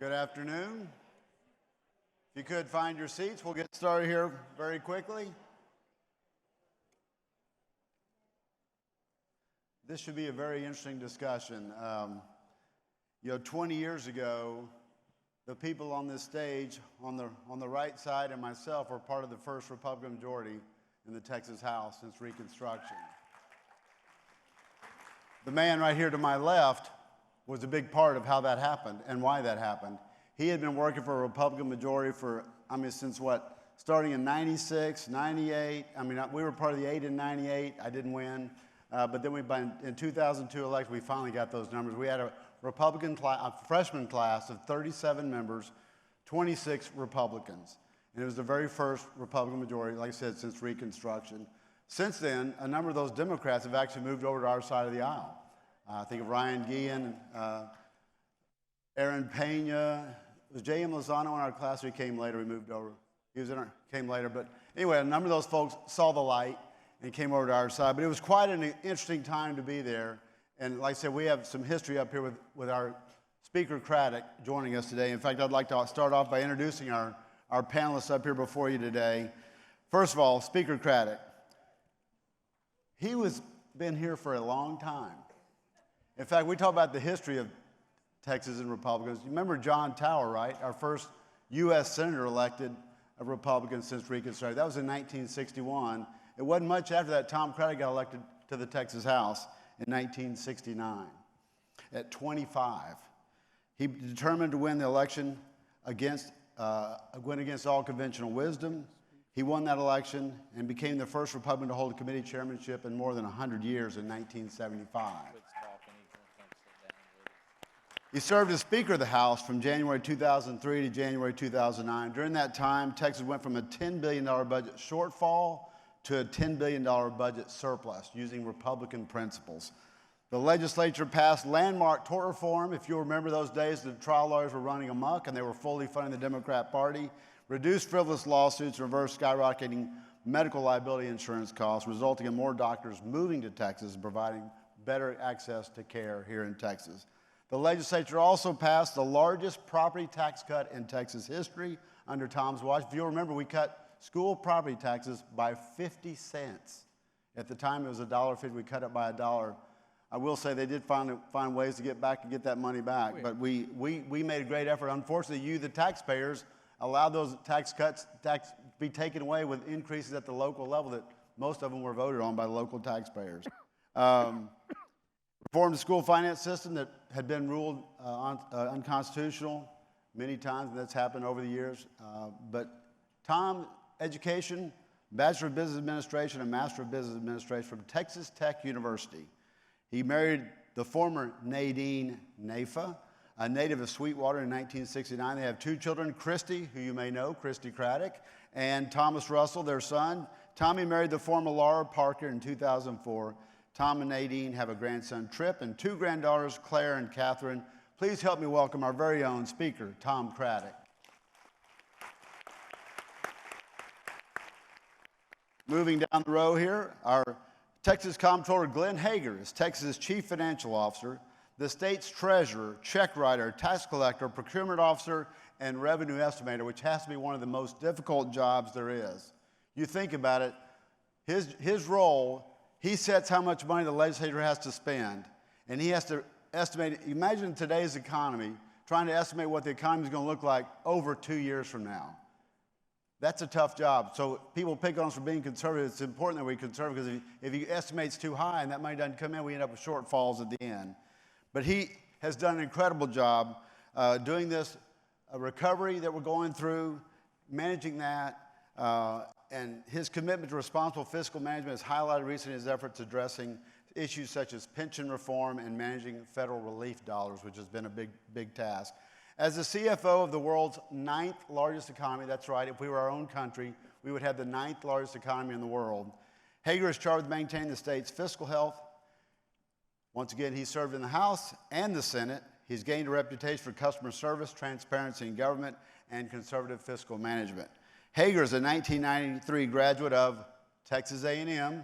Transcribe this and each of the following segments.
Good afternoon. If you could find your seats, we'll get started here very quickly. This should be a very interesting discussion. 20 years ago, the people on this stage, on the right side and myself, were part of the first Republican majority in the Texas House since Reconstruction. The man right here to my left was a big part of how that happened and why that happened. He had been working for a Republican majority since starting in 96, 98. We were part of the 8 in 98. I didn't win. But then in 2002 election, we finally got those numbers. We had a freshman class of 37 members, 26 Republicans. And it was the very first Republican majority, like I said, since Reconstruction. Since then, a number of those Democrats have actually moved over to our side of the aisle. I think of Ryan Guillen, Aaron Pena. It was J.M. Lozano in our class. He came later. We moved over. Came later. But anyway, a number of those folks saw the light and came over to our side. But it was quite an interesting time to be there. And like I said, we have some history up here with our Speaker Craddick joining us today. In fact, I'd like to start off by introducing our panelists up here before you today. First of all, Speaker Craddick. He was been here for a long time. In fact, we talk about the history of Texas and Republicans. You remember John Tower, right? Our first U.S. Senator elected a Republican since Reconstruction. That was in 1961. It wasn't much after that Tom Craddick got elected to the Texas House in 1969 at 25. He determined to win the election against all conventional wisdom. He won that election and became the first Republican to hold a committee chairmanship in more than 100 years in 1975. He served as Speaker of the House from January 2003 to January 2009. During that time, Texas went from a $10 billion budget shortfall to a $10 billion budget surplus using Republican principles. The legislature passed landmark tort reform. If you remember those days, the trial lawyers were running amok and they were fully funding the Democrat Party. Reduced frivolous lawsuits, reversed skyrocketing medical liability insurance costs, resulting in more doctors moving to Texas and providing better access to care here in Texas. The legislature also passed the largest property tax cut in Texas history under Tom's watch. If you'll remember, we cut school property taxes by 50 cents. At the time, it was $1.50. We cut it by $1. I will say they did find ways to get that money back. But we made a great effort. Unfortunately, you, the taxpayers, allowed those tax cuts to be taken away with increases at the local level that most of them were voted on by the local taxpayers. Reformed the school finance system that had been ruled unconstitutional many times, and that's happened over the years. But Tom, education, Bachelor of Business Administration and Master of Business Administration from Texas Tech University. He married the former Nadine Nafa, a native of Sweetwater, in 1969. They have two children, Christy, who you may know, Christy Craddick, and Thomas Russell, their son. Tommy married the former Laura Parker in 2004. Tom and Nadine have a grandson, Tripp, and two granddaughters, Claire and Catherine. Please help me welcome our very own speaker, Tom Craddick. Moving down the row here, our Texas Comptroller, Glenn Hegar, is Texas' Chief Financial Officer, the state's treasurer, check writer, tax collector, procurement officer, and revenue estimator, which has to be one of the most difficult jobs there is. You think about it, his role, he sets how much money the legislature has to spend, and he has to estimate. Imagine today's economy, trying to estimate what the economy is going to look like over 2 years from now. That's a tough job. So people pick on us for being conservative. It's important that we're conservative, because if you estimate too high and that money doesn't come in, we end up with shortfalls at the end. But he has done an incredible job doing this recovery that we're going through, managing that, and his commitment to responsible fiscal management has highlighted recently his efforts addressing issues such as pension reform and managing federal relief dollars, which has been a big task. As the CFO of the world's 9th largest economy, that's right, if we were our own country, we would have the 9th largest economy in the world. Hegar is charged with maintaining the state's fiscal health. Once again, he served in the House and the Senate. He's gained a reputation for customer service, transparency in government, and conservative fiscal management. Hegar is a 1993 graduate of Texas A&M.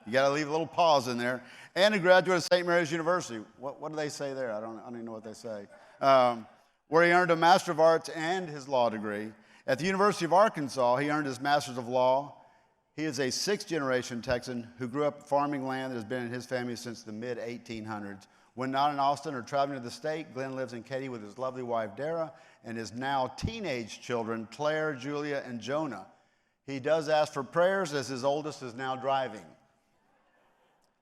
You got to leave a little pause in there. And a graduate of St. Mary's University. What do they say there? I don't even know what they say. where he earned a Master of Arts and his law degree. At the University of Arkansas, he earned his Master's of Law. He is a sixth-generation Texan who grew up farming land that has been in his family since the mid-1800s. When not in Austin or traveling to the state, Glenn lives in Katy with his lovely wife, Dara, and his now teenage children, Claire, Julia, and Jonah. He does ask for prayers as his oldest is now driving.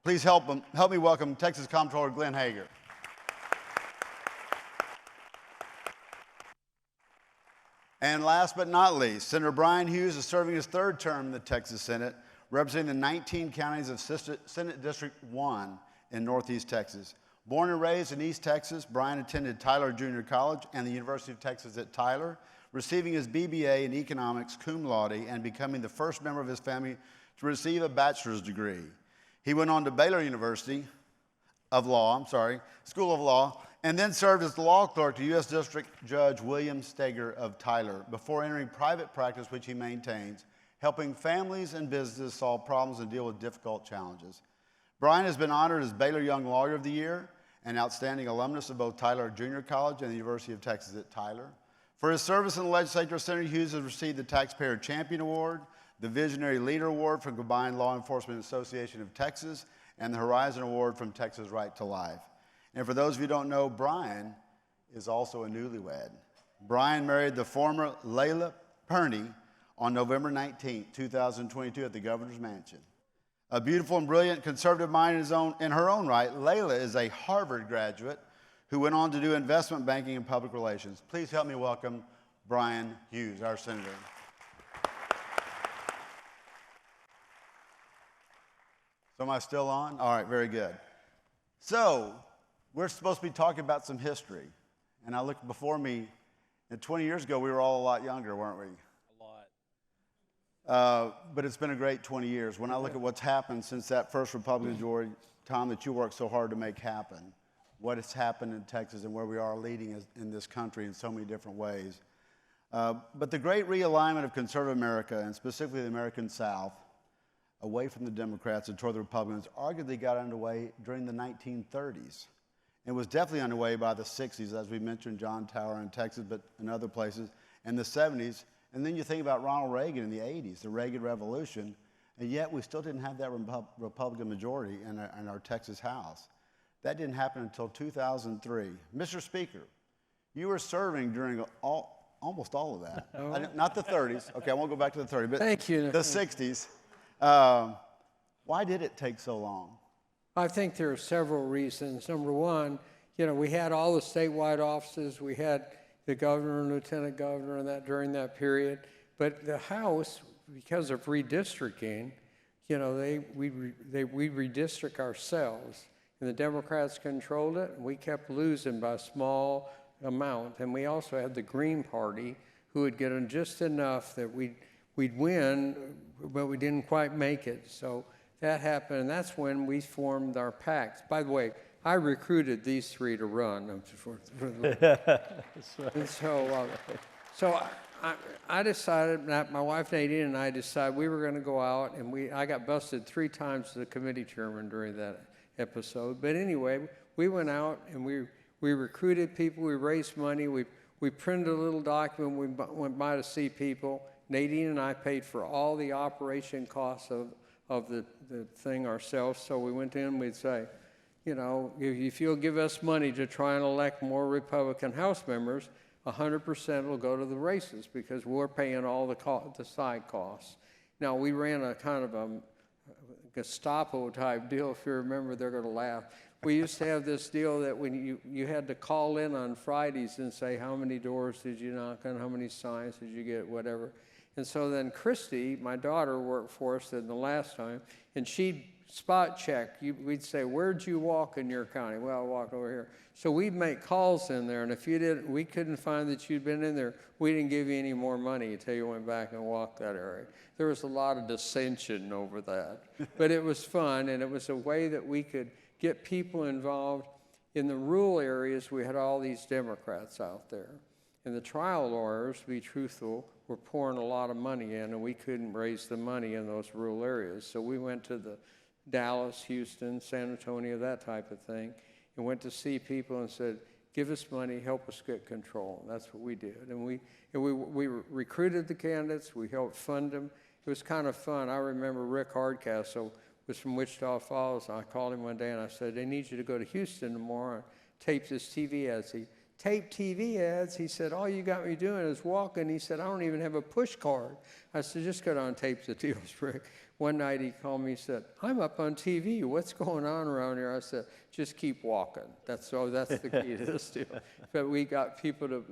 Please help me welcome Texas Comptroller Glenn Hegar. And last but not least, Senator Bryan Hughes is serving his third term in the Texas Senate, representing the 19 counties of Senate District 1 in Northeast Texas. Born and raised in East Texas, Bryan attended Tyler Junior College and the University of Texas at Tyler, receiving his BBA in economics cum laude and becoming the first member of his family to receive a bachelor's degree. He went on to Baylor University School of Law, and then served as the law clerk to U.S. District Judge William Steger of Tyler before entering private practice, which he maintains, helping families and businesses solve problems and deal with difficult challenges. Bryan has been honored as Baylor Young Lawyer of the Year, an outstanding alumnus of both Tyler Junior College and the University of Texas at Tyler. For his service in the legislature, Senator Hughes has received the Taxpayer Champion Award, the Visionary Leader Award from Combined Law Enforcement Association of Texas, and the Horizon Award from Texas Right to Life. And for those of you who don't know, Bryan is also a newlywed. Bryan married the former Layla Perney on November 19, 2022 at the Governor's Mansion. A beautiful and brilliant conservative mind in her own right, Layla is a Harvard graduate who went on to do investment banking and public relations. Please help me welcome Bryan Hughes, our senator. So am I still on? All right, very good. So we're supposed to be talking about some history. And I look before me, and 20 years ago, we were all a lot younger, weren't we? A lot. But it's been a great 20 years. When I look at what's happened since that first Republican majority, Tom, that you worked so hard to make happen, what has happened in Texas and where we are leading in this country in so many different ways. But the great realignment of conservative America, and specifically the American South, away from the Democrats and toward the Republicans, arguably got underway during the 1930s. It was definitely underway by the 60s, as we mentioned, John Tower in Texas, but in other places, and the 70s. And then you think about Ronald Reagan in the 80s, the Reagan Revolution, and yet we still didn't have that Republican majority in our Texas House. That didn't happen until 2003. Mr. Speaker, you were serving during almost all of that. Oh. Not the 30s. Okay, I won't go back to the 30s, but Thank you. The 60s. Why did it take so long? I think there are several reasons. Number one, we had all the statewide offices. We had the governor and lieutenant governor and that during that period. But the House, because of redistricting, we redistrict ourselves. And the Democrats controlled it, and we kept losing by a small amount. And we also had the Green Party, who would get just enough that we'd win, but we didn't quite make it. So that happened, and that's when we formed our pact. By the way, I recruited these three to run. And so I decided, my wife Nadine and I decided we were going to go out, and I got busted 3 times as the committee chairman during that episode. But anyway, we went out and we recruited people, we raised money, we printed a little document, we went by to see people. Nadine and I paid for all the operation costs of the thing ourselves. So we went in, we'd say, if you'll give us money to try and elect more Republican House members, 100% will go to the races because we're paying all the side costs. Now, we ran a kind of a Gestapo type deal. If you remember, they're going to laugh. We used to have this deal that when you had to call in on Fridays and say, how many doors did you knock on, how many signs did you get, whatever. And so then Christy, my daughter, worked for us in the last time, and she'd spot check. We'd say, where'd you walk in your county? Well, I walked over here. So we'd make calls in there, and if we couldn't find that you'd been in there, we didn't give you any more money until you went back and walked that area. There was a lot of dissension over that. But it was fun, and it was a way that we could get people involved. In the rural areas, we had all these Democrats out there. And the trial lawyers, to be truthful, were pouring a lot of money in, and we couldn't raise the money in those rural areas. So we went to the Dallas, Houston, San Antonio, that type of thing, and went to see people and said, give us money, help us get control. And that's what we did. And we recruited the candidates, we helped fund them. It was kind of fun. I remember Rick Hardcastle was from Wichita Falls. I called him one day and I said, they need you to go to Houston tomorrow and tape this TV ads. He taped TV ads. He said, all you got me doing is walking. He said, I don't even have a push card. I said, just go down and tape the deals, Rick. One night he called me and said, I'm up on TV. What's going on around here? I said, just keep walking. That's the key to this deal. But we got people to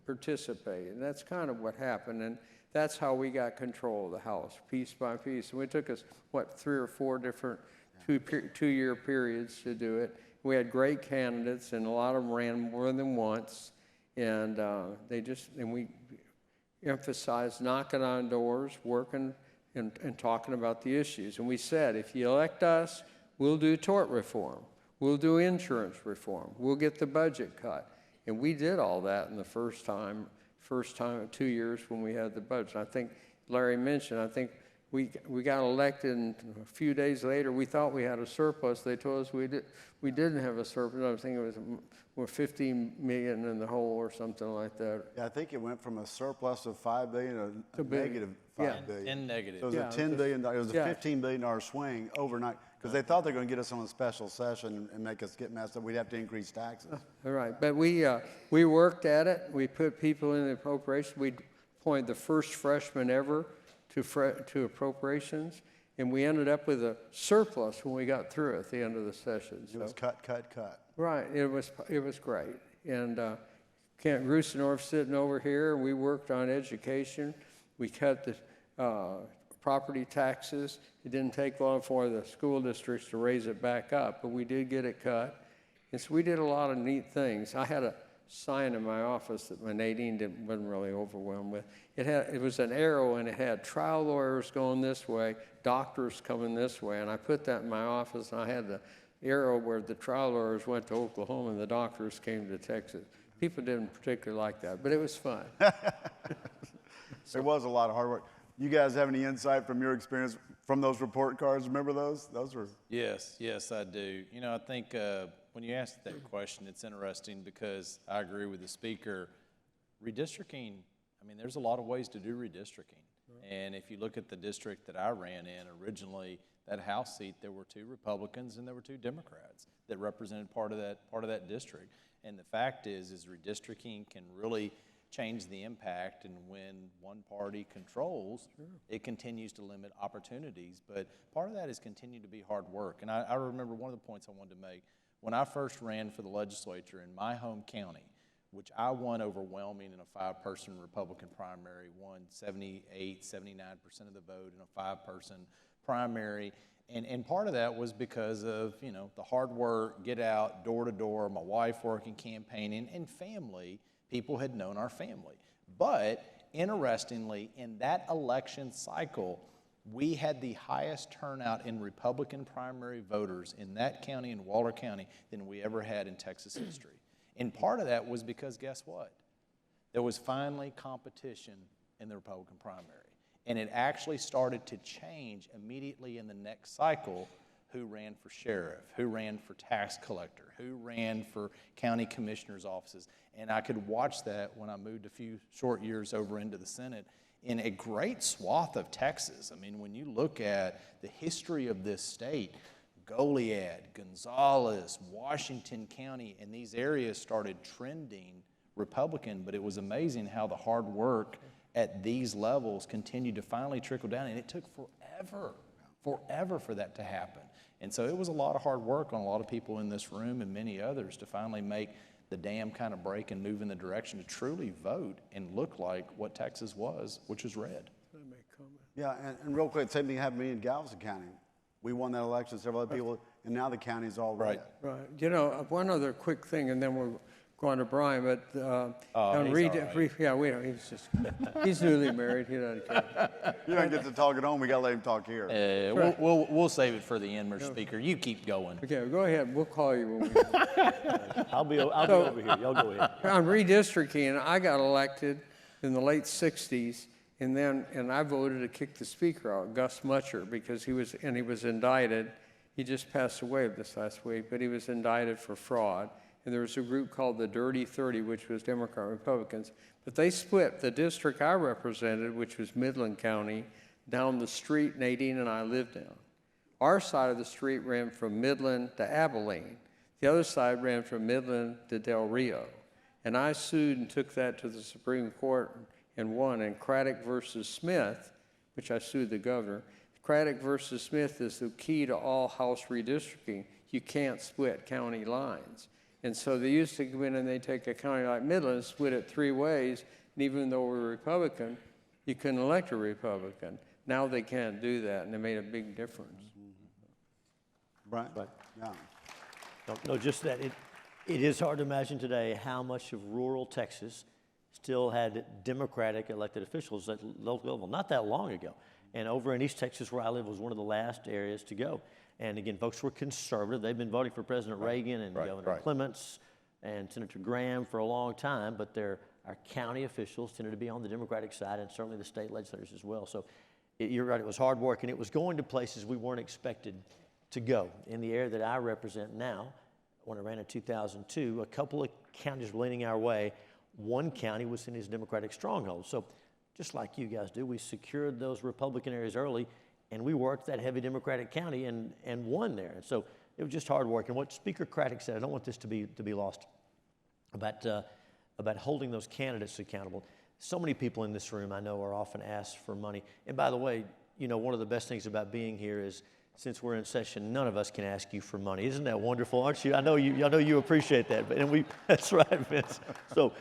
participate, and that's kind of what happened. And that's how we got control of the House, piece by piece. And it took us, 3 or 4 different two-year periods to do it. We had great candidates, and a lot of them ran more than once. And we emphasized knocking on doors, working, and talking about the issues. And we said, if you elect us, we'll do tort reform. We'll do insurance reform. We'll get the budget cut. And we did all that in the first time 2 years when we had the budget. I think Larry mentioned, I think we got elected, and a few days later, we thought we had a surplus. They told us we didn't have a surplus. I think it was we're 15 million in the hole or something like that. Yeah, I think it went from a surplus of $5 billion to a negative $5 billion. In negative. So it was a $10 billion. It was a $15 billion swing overnight because they thought they were going to get us on a special session and make us get messed up. We'd have to increase taxes. All right, but we worked at it. We put people in the appropriation. We appointed the first freshman ever to appropriations, and we ended up with a surplus when we got through at the end of the session. It was cut. Right, it was great. And Kent Grusenorf sitting over here, and we worked on education. We cut the property taxes. It didn't take long for the school districts to raise it back up, but we did get it cut. And so we did a lot of neat things. I had a sign in my office that Nadine wasn't really overwhelmed with. It was an arrow, and it had trial lawyers going this way, doctors coming this way, and I put that in my office, and I had the arrow where the trial lawyers went to Oklahoma and the doctors came to Texas. People didn't particularly like that, but it was fun. There was a lot of hard work. You guys have any insight from your experience from those report cards? Remember those? Those were... Yes, I do. You know, I think when you ask that question, it's interesting because I agree with the speaker. Redistricting, I mean, there's a lot of ways to do redistricting. And if you look at the district that I ran in originally, that House seat, there were 2 Republicans and there were 2 Democrats that represented part of that district. And the fact is redistricting can really change the impact, and when one party controls, it continues to limit opportunities. But part of that is continue to be hard work. And I remember one of the points I wanted to make. When I first ran for the legislature in my home county, which I won overwhelming in a 5-person Republican primary, won 78, 79% of the vote in a 5-person primary. And part of that was because of, you know, the hard work, get out, door to door, my wife working, campaigning, and family. People had known our family. But interestingly, in that election cycle, we had the highest turnout in Republican primary voters in that county, in Waller County, than we ever had in Texas history. And part of that was because, guess what? There was finally competition in the Republican primary. And it actually started to change immediately in the next cycle who ran for sheriff, who ran for tax collector, who ran for county commissioner's offices. And I could watch that when I moved a few short years over into the Senate in a great swath of Texas. I mean, when you look at the history of this state, Goliad, Gonzales, Washington County, and these areas started trending Republican, but it was amazing how the hard work at these levels continued to finally trickle down, and it took forever for that to happen. And so it was a lot of hard work on a lot of people in this room and many others to finally make the dam kind of break and move in the direction to truly vote and look like what Texas was, which is red. Yeah, and real quick, same thing happened to me in Galveston County. We won that election, several other people, and now the county's all red. Right. You know, one other quick thing, and then we'll go on to Bryan, but he's newly married. He doesn't care. You don't get to talk at home. We got to let him talk here. We'll save it for the end, Mr. Speaker. You keep going. Okay, go ahead. We'll call you when we I'll be over here. Y'all go ahead. On redistricting, I got elected in the late 60s, and I voted to kick the speaker out, Gus Mutcher, because he was indicted. He just passed away this last week, but he was indicted for fraud. and there was a group called the Dirty 30, which was Democrat Republicans. But they split the district I represented, which was Midland County, down the street Nadine and I lived down. Our side of the street ran from Midland to Abilene. The other side ran from Midland to Del Rio. And I sued and took that to the Supreme Court and won. And Craddick versus Smith, which I sued the governor, Craddick versus Smith is the key to all House redistricting. You can't split county lines. And so they used to come in and they take a county like Midland, split it 3 ways, and even though we're Republican, you couldn't elect a Republican. Now they can't do that, and it made a big difference. Bryan? Right. Yeah. No, just that it is hard to imagine today how much of rural Texas still had Democratic elected officials at local level, not that long ago. And over in East Texas, where I live, was one of the last areas to go. And again, folks were conservative. They've been voting for President Reagan and Governor Clements and Senator Graham for a long time, but our county officials tended to be on the Democratic side, and certainly the state legislators as well. So you're right, it was hard work, and it was going to places we weren't expected to go. In the area that I represent now, when I ran in 2002, a couple of counties were leaning our way. One county was in his Democratic stronghold. So just like you guys do, we secured those Republican areas early, and we worked that heavy Democratic county and won there. And so it was just hard work. And what Speaker Craddick said, I don't want this to be lost, about holding those candidates accountable. So many people in this room I know are often asked for money. And by the way, you know, one of the best things about being here is, since we're in session, none of us can ask you for money. Isn't that wonderful, aren't you? I know you appreciate that. That's right, Vince. So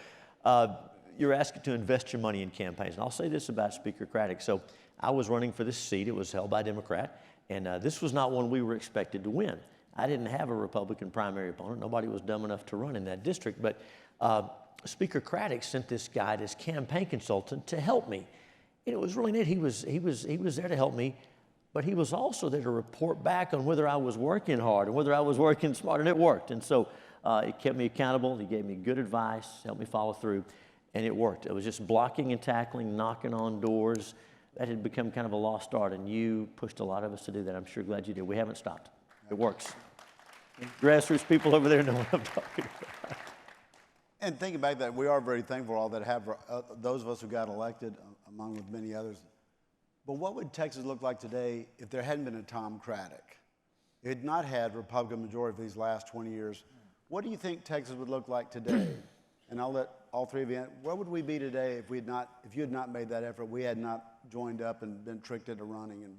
you're asked to invest your money in campaigns. And I'll say this about Speaker Craddick. So I was running for this seat. It was held by a Democrat. And this was not one we were expected to win. I didn't have a Republican primary opponent. Nobody was dumb enough to run in that district. But Speaker Craddick sent this guy, this campaign consultant, to help me. And it was really neat. He was there to help me, but he was also there to report back on whether I was working hard and whether I was working smart, and it worked. And so it kept me accountable. He gave me good advice, helped me follow through, and it worked. It was just blocking and tackling, knocking on doors. That had become kind of a lost art, and you pushed a lot of us to do that. I'm sure glad you did. We haven't stopped. It works. Grassroots people over there know what I'm talking about. And thinking back that we are very thankful for all that have, those of us who got elected, among with many others. But what would Texas look like today if there hadn't been a Tom Craddick? It had not had Republican majority for these last 20 years. What do you think Texas would look like today? And I'll let all three of you, where would we be today if you had not made that effort, we had not joined up and been tricked into running? And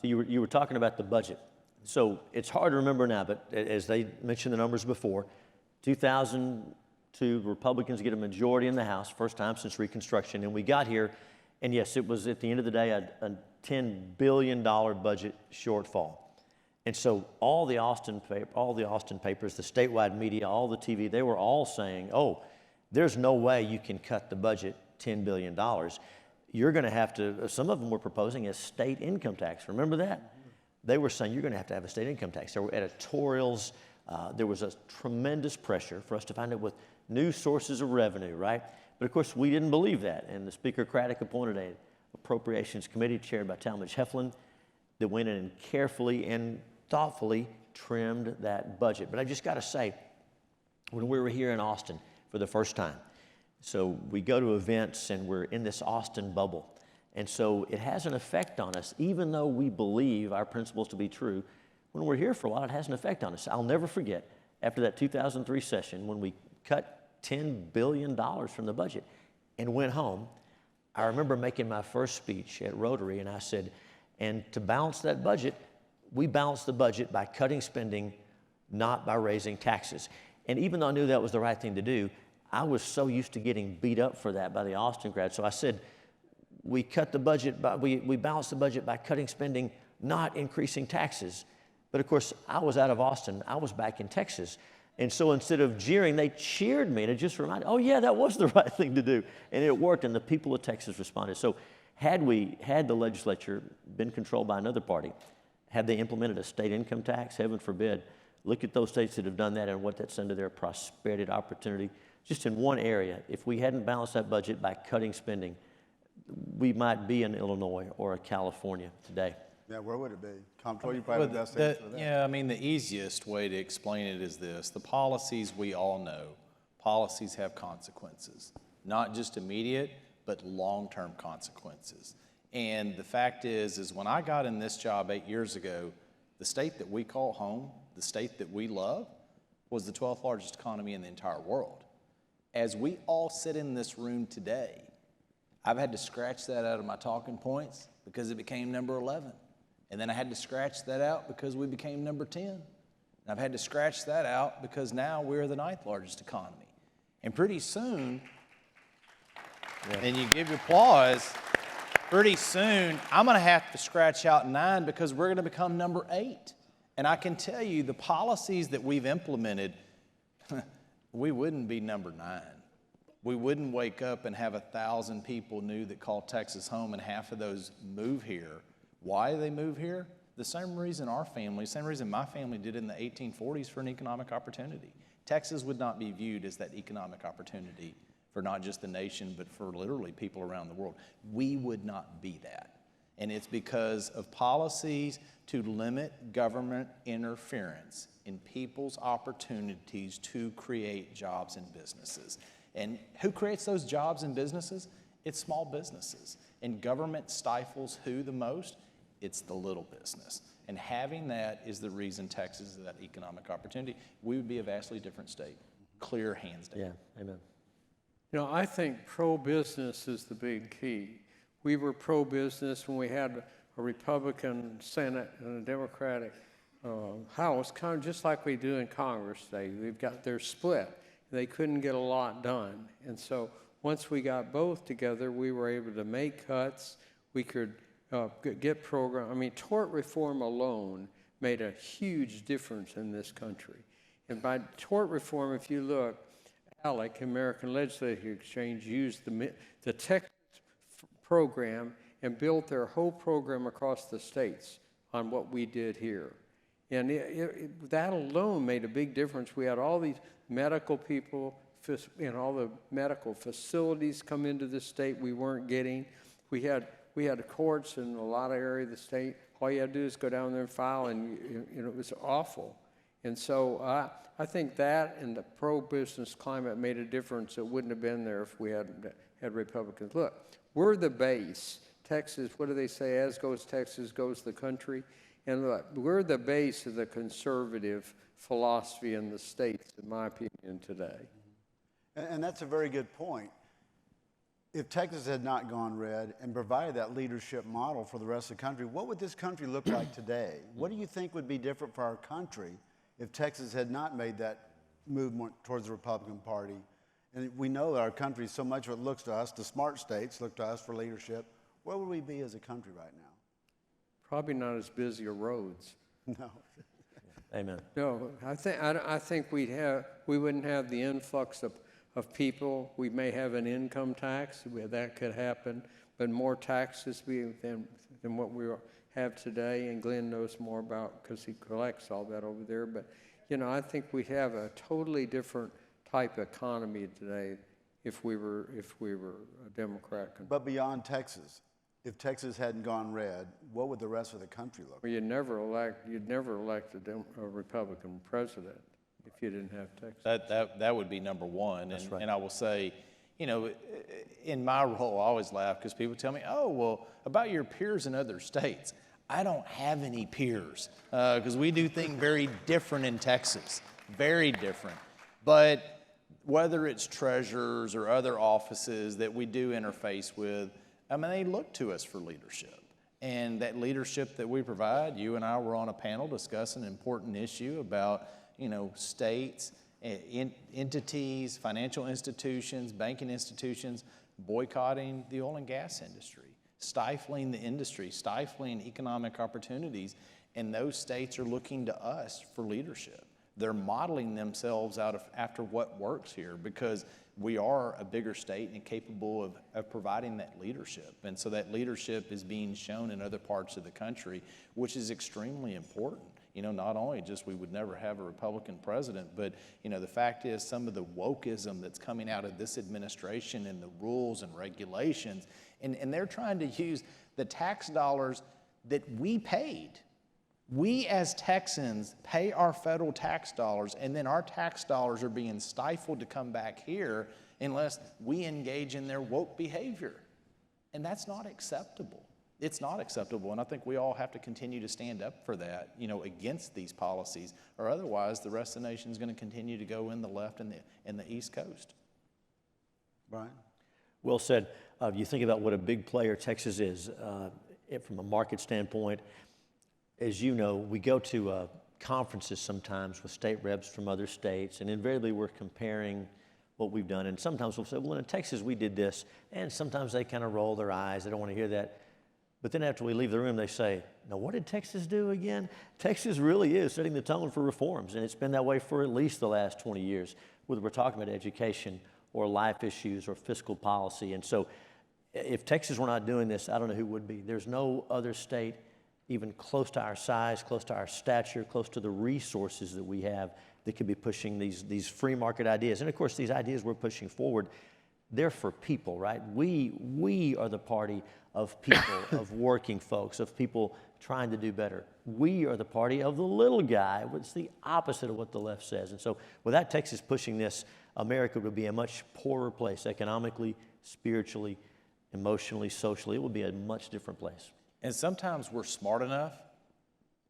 so you were talking about the budget. So it's hard to remember now, but as they mentioned the numbers before, 2002, Republicans get a majority in the House, first time since Reconstruction, and we got here, and yes, it was at the end of the day a $10 billion budget shortfall. And so all the Austin papers, the statewide media, all the TV, they were all saying, oh, there's no way you can cut the budget $10 billion. You're going to have to, some of them were proposing a state income tax. Remember that? They were saying you're going to have a state income tax. There were editorials. There was a tremendous pressure for us to find out with new sources of revenue, right? But of course, we didn't believe that. And the Speaker Craddick appointed an appropriations committee chaired by Talmadge Heflin that went in and carefully and thoughtfully trimmed that budget. But I just got to say, when we were here in Austin for the first time, so we go to events and we're in this Austin bubble. And so it has an effect on us, even though we believe our principles to be true. When we're here for a while, it has an effect on us. I'll never forget, after that 2003 session, when we cut $10 billion from the budget and went home, I remember making my first speech at Rotary, and I said, and to balance that budget, we balanced the budget by cutting spending, not by raising taxes. And even though I knew that was the right thing to do, I was so used to getting beat up for that by the Austin grads. So I said, we cut the budget, we balanced the budget by cutting spending, not increasing taxes. But of course, I was out of Austin. I was back in Texas. And so instead of jeering, they cheered me. And it just reminded, oh yeah, that was the right thing to do. And it worked, and the people of Texas responded. So had the legislature been controlled by another party, had they implemented a state income tax, heaven forbid, look at those states that have done that and what that's done to their prosperity and opportunity. Just in one area, if we hadn't balanced that budget by cutting spending, we might be in Illinois or California today. Yeah, where would it be? Comptroller, you probably have the best answer to that. Yeah, I mean, the easiest way to explain it is this. The policies we all know, policies have consequences, not just immediate, but long-term consequences. And the fact is when I got in this job 8 years ago, the state that we call home, the state that we love, was the 12th largest economy in the entire world. As we all sit in this room today, I've had to scratch that out of my talking points because it became number 11. And then I had to scratch that out because we became number 10. And I've had to scratch that out because now we're the 9th largest economy. And pretty soon, and you give your applause, pretty soon I'm going to have to scratch out 9 because we're going to become number 8. And I can tell you the policies that we've implemented, we wouldn't be number 9. We wouldn't wake up and have 1,000 people new that call Texas home and half of those move here. Why do they move here? The same reason our family, same reason my family did in the 1840s for an economic opportunity. Texas would not be viewed as that economic opportunity for not just the nation, but for literally people around the world. We would not be that. And it's because of policies to limit government interference in people's opportunities to create jobs and businesses. And who creates those jobs and businesses? It's small businesses. And government stifles who the most? It's the little business. And having that is the reason Texas is that economic opportunity. We would be a vastly different state. Clear, hands down. Yeah, amen. You know, I think pro-business is the big key. We were pro-business when we had a Republican Senate and a Democratic House, kind of just like we do in Congress today. They're split. They couldn't get a lot done. And so once we got both together, we were able to make cuts. We could get program. I mean, tort reform alone made a huge difference in this country. And by tort reform, if you look, ALEC, American Legislative Exchange, used the Texas program and built their whole program across the states on what we did here. And that alone made a big difference. We had all these medical people, all the medical facilities come into the state we weren't getting. We had courts in a lot of areas of the state. All you had to do is go down there and file, and it was awful. And so I think that and the pro-business climate made a difference that wouldn't have been there if we hadn't had Republicans. Look, we're the base. Texas, what do they say? As goes Texas, goes the country. And look, we're the base of the conservative philosophy in the states, in my opinion, today. And that's a very good point. If Texas had not gone red and provided that leadership model for the rest of the country, what would this country look like today? What do you think would be different for our country if Texas had not made that movement towards the Republican Party? And we know that our country, so much of it looks to us, the smart states look to us for leadership. Where would we be as a country right now? Probably not as busy as roads. No. Amen. No, I think we wouldn't have the influx of people. We may have an income tax, that could happen, but more taxes than what we have today, and Glenn knows more about because he collects all that over there. But, I think we have a totally different type of economy today if we were a Democrat. But beyond Texas, if Texas hadn't gone red, what would the rest of the country look like? Well, you'd never elect a Republican president if you didn't have Texas. That would be number one. That's right. And I will say, in my role, I always laugh because people tell me, oh, well, about your peers in other states. I don't have any peers because we do things very different in Texas, very different. But whether it's treasurers or other offices that we do interface with, they look to us for leadership. And that leadership that we provide, you and I were on a panel discussing an important issue about, states, entities, financial institutions, banking institutions, boycotting the oil and gas industry, stifling the industry, stifling economic opportunities. And those states are looking to us for leadership. They're modeling themselves after what works here because we are a bigger state and capable of providing that leadership. And so that leadership is being shown in other parts of the country, which is extremely important. Not only just we would never have a Republican president, but, the fact is some of the wokeism that's coming out of this administration and the rules and regulations, and they're trying to use the tax dollars that we paid. We as Texans pay our federal tax dollars, and then our tax dollars are being stifled to come back here unless we engage in their woke behavior. And that's not acceptable. It's not acceptable, and I think we all have to continue to stand up for that, against these policies, or otherwise the rest of the nation is going to continue to go in the left and the East Coast. Bryan? Well said. You think about what a big player Texas is from a market standpoint. As you know, we go to conferences sometimes with state reps from other states, and invariably we're comparing what we've done. And sometimes we'll say, well, in Texas we did this, and sometimes they kind of roll their eyes. They don't want to hear that. But then after we leave the room, they say, now what did Texas do again? Texas really is setting the tone for reforms, and it's been that way for at least the last 20 years, whether we're talking about education or life issues or fiscal policy. And so if Texas were not doing this, I don't know who would be. There's no other state even close to our size, close to our stature, close to the resources that we have that could be pushing these free market ideas. And of course, these ideas we're pushing forward, they're for people, right? We are the party of people, of working folks, of people trying to do better. We are the party of the little guy, which is the opposite of what the left says. And so without Texas pushing this, America would be a much poorer place economically, spiritually, emotionally, socially. It would be a much different place. And sometimes we're smart enough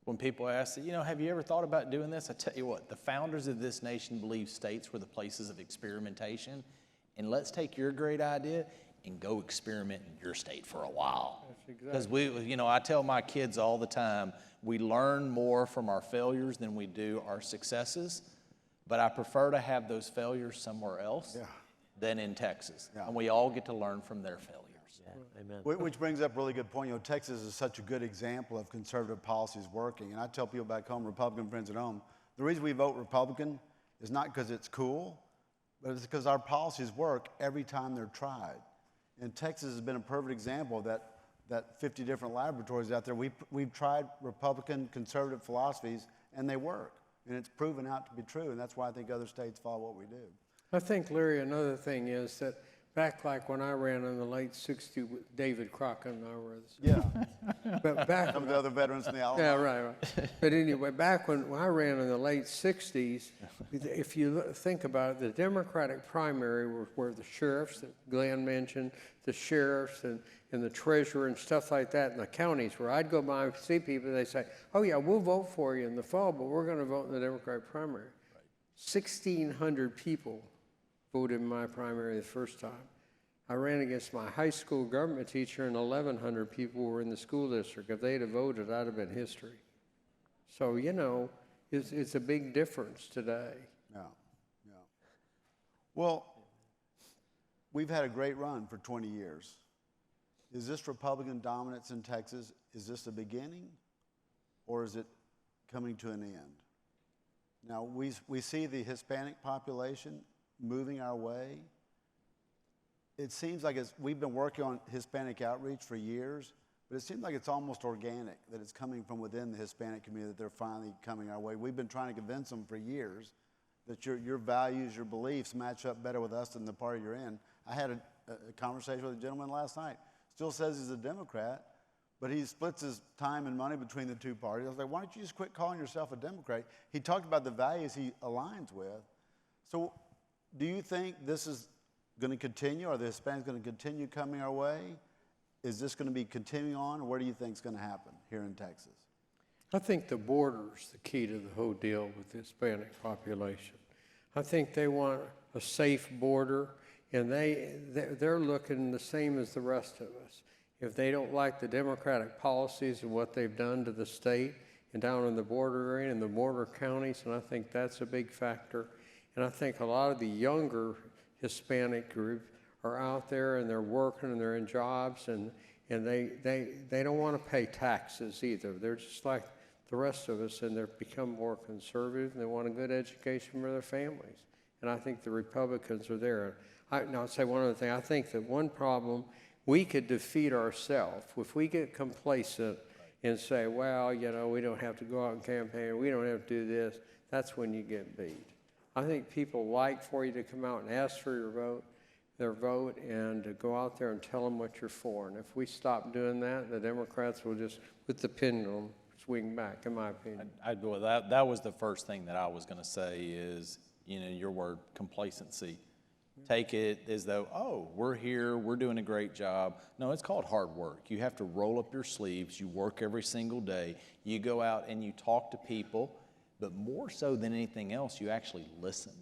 when people ask, have you ever thought about doing this? I tell you what, the founders of this nation believed states were the places of experimentation. And let's take your great idea and go experiment in your state for a while. Because I tell my kids all the time, we learn more from our failures than we do our successes. But I prefer to have those failures somewhere else than in Texas. Yeah. And we all get to learn from their failures. Yeah. Amen. Which brings up a really good point. Texas is such a good example of conservative policies working. And I tell people back home, Republican friends at home, the reason we vote Republican is not because it's cool, but it's because our policies work every time they're tried. And Texas has been a perfect example of that 50 different laboratories out there. We've tried Republican conservative philosophies, and they work. And it's proven out to be true, and that's why I think other states follow what we do. I think, Larry, another thing is that back like when I ran in the late 60s, David Crockett and I were. Yeah. But back Some of the other veterans in the Alamo. Yeah, right. But anyway, back when I ran in the late 60s, if you think about it, the Democratic primary were the sheriffs that Glenn mentioned, the sheriffs and the treasurer and stuff like that in the counties where I'd go by and see people, they say, oh yeah, we'll vote for you in the fall, but we're going to vote in the Democratic primary. 1,600 people voted in my primary the first time. I ran against my high school government teacher, and 1,100 people were in the school district. If they'd have voted, I'd have been history. So, it's a big difference today. Yeah. Well, we've had a great run for 20 years. Is this Republican dominance in Texas, is this the beginning, or is it coming to an end? Now, we see the Hispanic population moving our way. It seems like we've been working on Hispanic outreach for years, but it seems like it's almost organic, that it's coming from within the Hispanic community, that they're finally coming our way. We've been trying to convince them for years that your values, your beliefs match up better with us than the party you're in. I had a conversation with a gentleman last night, still says he's a Democrat, but he splits his time and money between the two parties. I was like, why don't you just quit calling yourself a Democrat? He talked about the values he aligns with. So do you think this is going to continue? Are the Hispanics going to continue coming our way? Is this going to be continuing on, or what do you think is going to happen here in Texas? I think the border's the key to the whole deal with the Hispanic population. I think they want a safe border, and they're looking the same as the rest of us. If they don't like the Democratic policies and what they've done to the state and down in the border area and the border counties, and I think that's a big factor. And I think a lot of the younger Hispanic group are out there and they're working and they're in jobs and they don't want to pay taxes either. They're just like the rest of us, and they've become more conservative, and they want a good education for their families. And I think the Republicans are there. I'll say one other thing. I think that one problem, we could defeat ourselves if we get complacent and say, well, we don't have to go out and campaign, we don't have to do this. That's when you get beat. I think people like for you to come out and ask for your vote. their vote and to go out there and tell them what you're for. And if we stop doing that, the Democrats will just, with the pendulum, swing back, in my opinion. Well, that was the first thing that I was going to say is, your word complacency. Take it as though, oh, we're here, we're doing a great job. No, it's called hard work. You have to roll up your sleeves, you work every single day, you go out and you talk to people, but more so than anything else, you actually listen.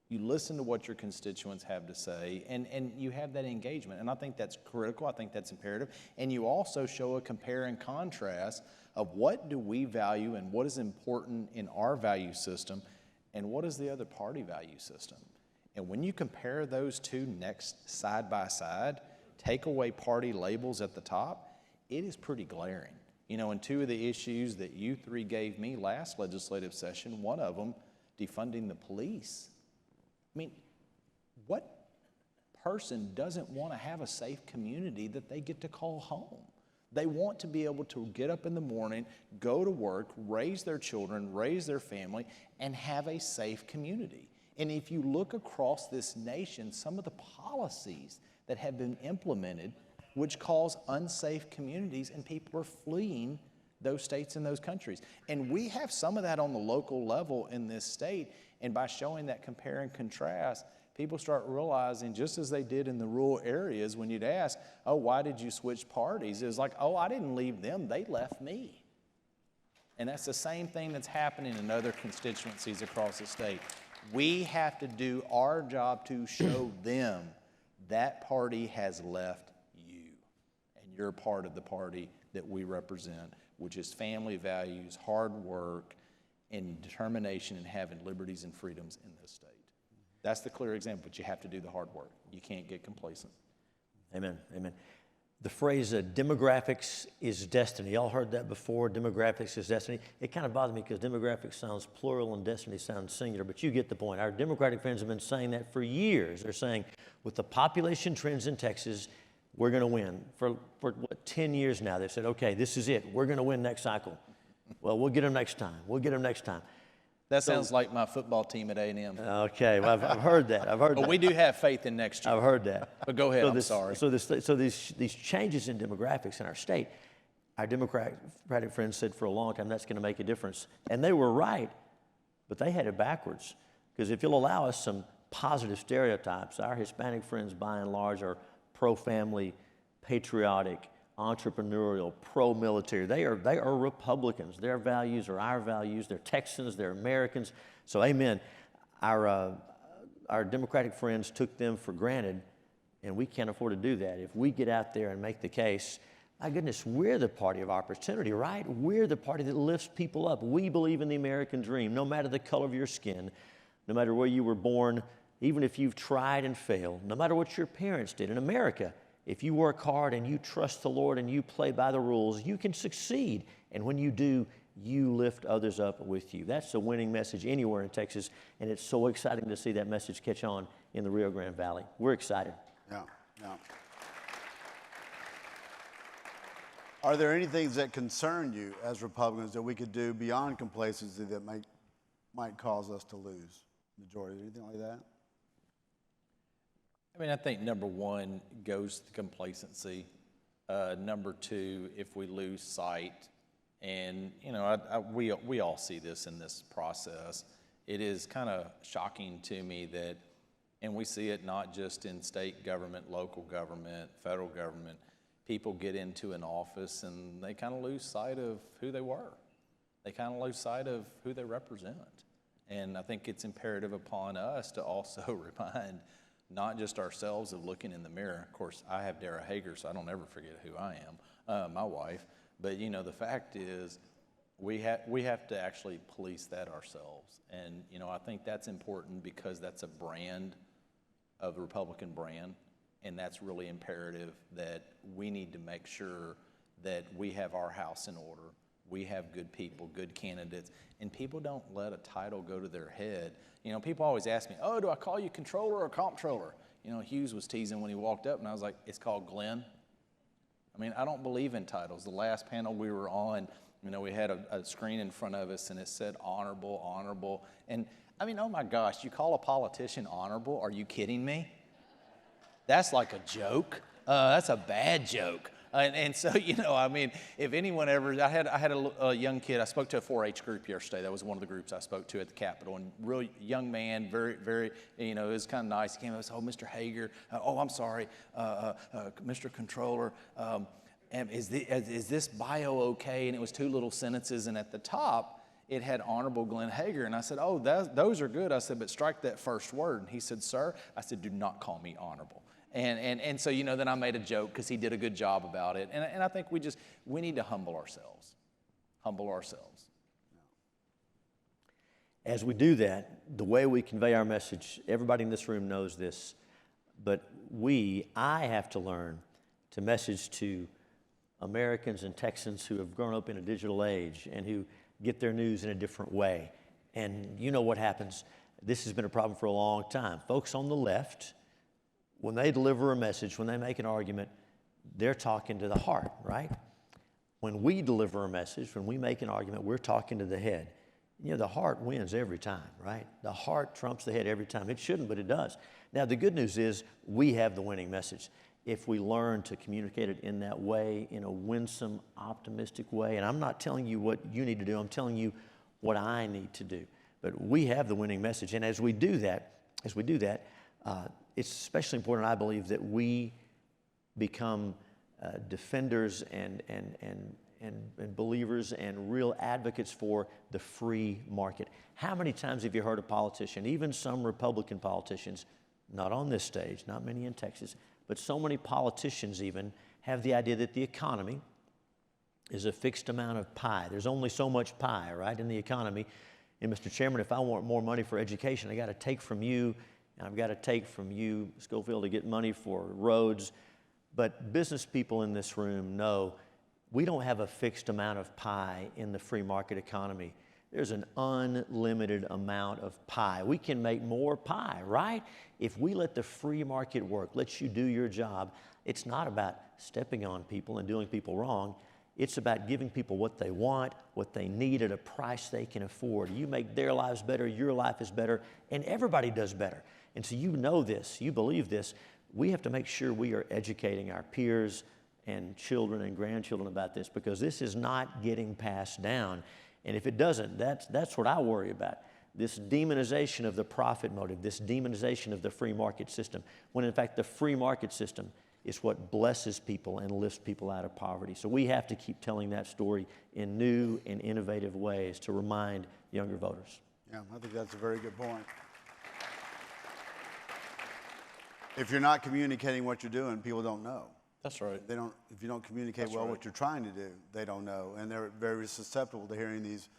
You listen to what your constituents have to say, and you have that engagement. And I think that's critical, I think that's imperative. And you also show a compare and contrast of what do we value and what is important in our value system, and what is the other party value system. And when you compare those two next side by side, take away party labels at the top, it is pretty glaring. And two of the issues that you three gave me last legislative session, one of them, defunding the police. I mean, what person doesn't want to have a safe community that they get to call home? They want to be able to get up in the morning, go to work, raise their children, raise their family, and have a safe community. And if you look across this nation, some of the policies that have been implemented, which cause unsafe communities, and people are fleeing those states and those countries. And we have some of that on the local level in this state, and by showing that compare and contrast, people start realizing, just as they did in the rural areas, when you'd ask, oh, why did you switch parties? It was like, oh, I didn't leave them, they left me. And that's the same thing that's happening in other constituencies across the state. We have to do our job to show them that party has left you, and you're part of the party that we represent, which is family values, hard work, and determination in having liberties and freedoms in this state. That's the clear example, but you have to do the hard work. You can't get complacent. Amen, amen. The phrase demographics is destiny. Y'all heard that before, demographics is destiny. It kind of bothers me because demographics sounds plural and destiny sounds singular, but you get the point. Our Democratic friends have been saying that for years. They're saying, with the population trends in Texas, we're going to win. For what, 10 years now, they've said, okay, this is it. We're going to win next cycle. Well, we'll get them next time. We'll get them next time. That sounds like my football team at A&M. Okay, well, I've heard that. I've heard that. But we do have faith in next year. I've heard that. But go ahead, I'm sorry. So these changes in demographics in our state, our Democratic friends said for a long time that's going to make a difference. And they were right, but they had it backwards. Because if you'll allow us some positive stereotypes, our Hispanic friends by and large are pro-family, patriotic, entrepreneurial, pro-military. They are Republicans. Their values are our values. They're Texans. They're Americans. So amen. Our Democratic friends took them for granted, and we can't afford to do that. If we get out there and make the case, my goodness, we're the party of opportunity, right? We're the party that lifts people up. We believe in the American dream, no matter the color of your skin, no matter where you were born, even if you've tried and failed, no matter what your parents did. In America, if you work hard and you trust the Lord and you play by the rules, you can succeed. And when you do, you lift others up with you. That's a winning message anywhere in Texas, and it's so exciting to see that message catch on in the Rio Grande Valley. We're excited. Yeah. Are there any things that concern you as Republicans that we could do beyond complacency that might cause us to lose majority? Anything like that? I mean, I think number one goes to complacency. Number two, if we lose sight, and we all see this in this process, it is kind of shocking to me that, and we see it not just in state government, local government, federal government, people get into an office and they kind of lose sight of who they were. They kind of lose sight of who they represent. And I think it's imperative upon us to also remind not just ourselves of looking in the mirror. Of course, I have Dara Hegar, so I don't ever forget who I am, my wife. But, the fact is we have to actually police that ourselves. And, I think that's important because that's a brand of the Republican brand, and that's really imperative that we need to make sure that we have our house in order. We have good people, good candidates, and people don't let a title go to their head. People always ask me, oh, do I call you Comptroller or Comptroller? Hughes was teasing when he walked up, and I was like, it's called Glenn. I mean, I don't believe in titles. The last panel we were on, we had a screen in front of us, and it said honorable, honorable. And, I mean, oh my gosh, you call a politician honorable? Are you kidding me? that's like a joke. That's a bad joke. And so, you know, I mean, if anyone ever, I had a young kid, I spoke to a 4-H group yesterday. That was one of the groups I spoke to at the Capitol. And real young man, very, very, you know, it was kind of nice. He came up and said, oh, Mr. Hegar, oh, I'm sorry, Mr. Comptroller, and is this bio okay? And it was 2 little sentences, and at the top, it had Honorable Glenn Hegar. And I said, oh, those are good. I said, but strike that first word. And he said, sir, I said, do not call me honorable. And so, you know, then I made a joke because he did a good job about it. And I think we need to humble ourselves. Humble ourselves. As we do that, the way we convey our message, everybody in this room knows this, but I have to learn to message to Americans and Texans who have grown up in a digital age and who get their news in a different way. And you know what happens. This has been a problem for a long time. Folks on the left, when they deliver a message, when they make an argument, they're talking to the heart, right? When we deliver a message, when we make an argument, we're talking to the head. You know, the heart wins every time, right? The heart trumps the head every time. It shouldn't, but it does. Now, the good news is we have the winning message. If we learn to communicate it in that way, in a winsome, optimistic way, and I'm not telling you what you need to do, I'm telling you what I need to do. But we have the winning message, and as we do that, it's especially important, I believe, that we become defenders and believers and real advocates for the free market. How many times have you heard a politician, even some Republican politicians, not on this stage, not many in Texas, but so many politicians even have the idea that the economy is a fixed amount of pie. There's only so much pie, right, in the economy. And Mr. Chairman, if I want more money for education, I got to take from you, and I've got to take from you, Schofield, to get money for roads. But business people in this room know we don't have a fixed amount of pie in the free market economy. There's an unlimited amount of pie. We can make more pie, right? If we let the free market work, let you do your job, it's not about stepping on people and doing people wrong. It's about giving people what they want, what they need at a price they can afford. You make their lives better, your life is better, and everybody does better. And so you know this, you believe this. We have to make sure we are educating our peers and children and grandchildren about this, because this is not getting passed down. And if it doesn't, that's what I worry about. This demonization of the profit motive, this demonization of the free market system, when in fact the free market system is what blesses people and lifts people out of poverty. So we have to keep telling that story in new and innovative ways to remind younger voters. Yeah, I think that's a very good point. If you're not communicating what you're doing, people don't know. That's right. If you don't communicate what you're trying to do, they don't know. And they're very susceptible to hearing these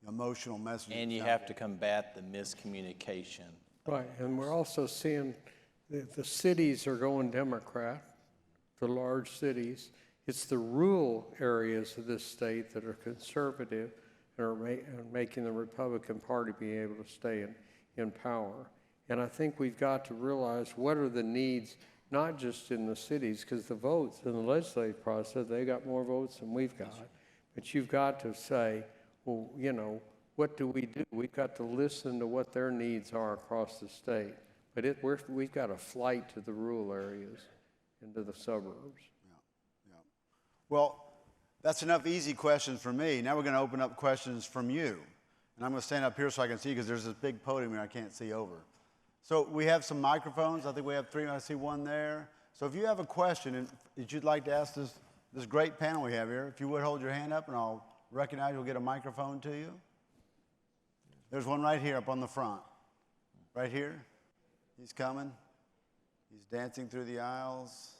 emotional messages. And you have to combat the miscommunication. Right, and we're also seeing the cities are going Democrat, the large cities. It's the rural areas of this state that are conservative and are making the Republican Party be able to stay in power. And I think we've got to realize what are the needs, not just in the cities, because the votes in the legislative process, they got more votes than we've got. But you've got to say, well, you know, what do we do? We've got to listen to what their needs are across the state. But we've got a flight to the rural areas, into the suburbs. Yeah. Well, that's enough easy questions for me. Now we're going to open up questions from you. And I'm going to stand up here so I can see, because there's this big podium here I can't see over. So we have some microphones. I think we have 3. I see one there. So if you have a question that you'd like to ask this great panel we have here, if you would hold your hand up and I'll recognize you'll get a microphone to you. There's one right here up on the front. Right here. He's coming. He's dancing through the aisles.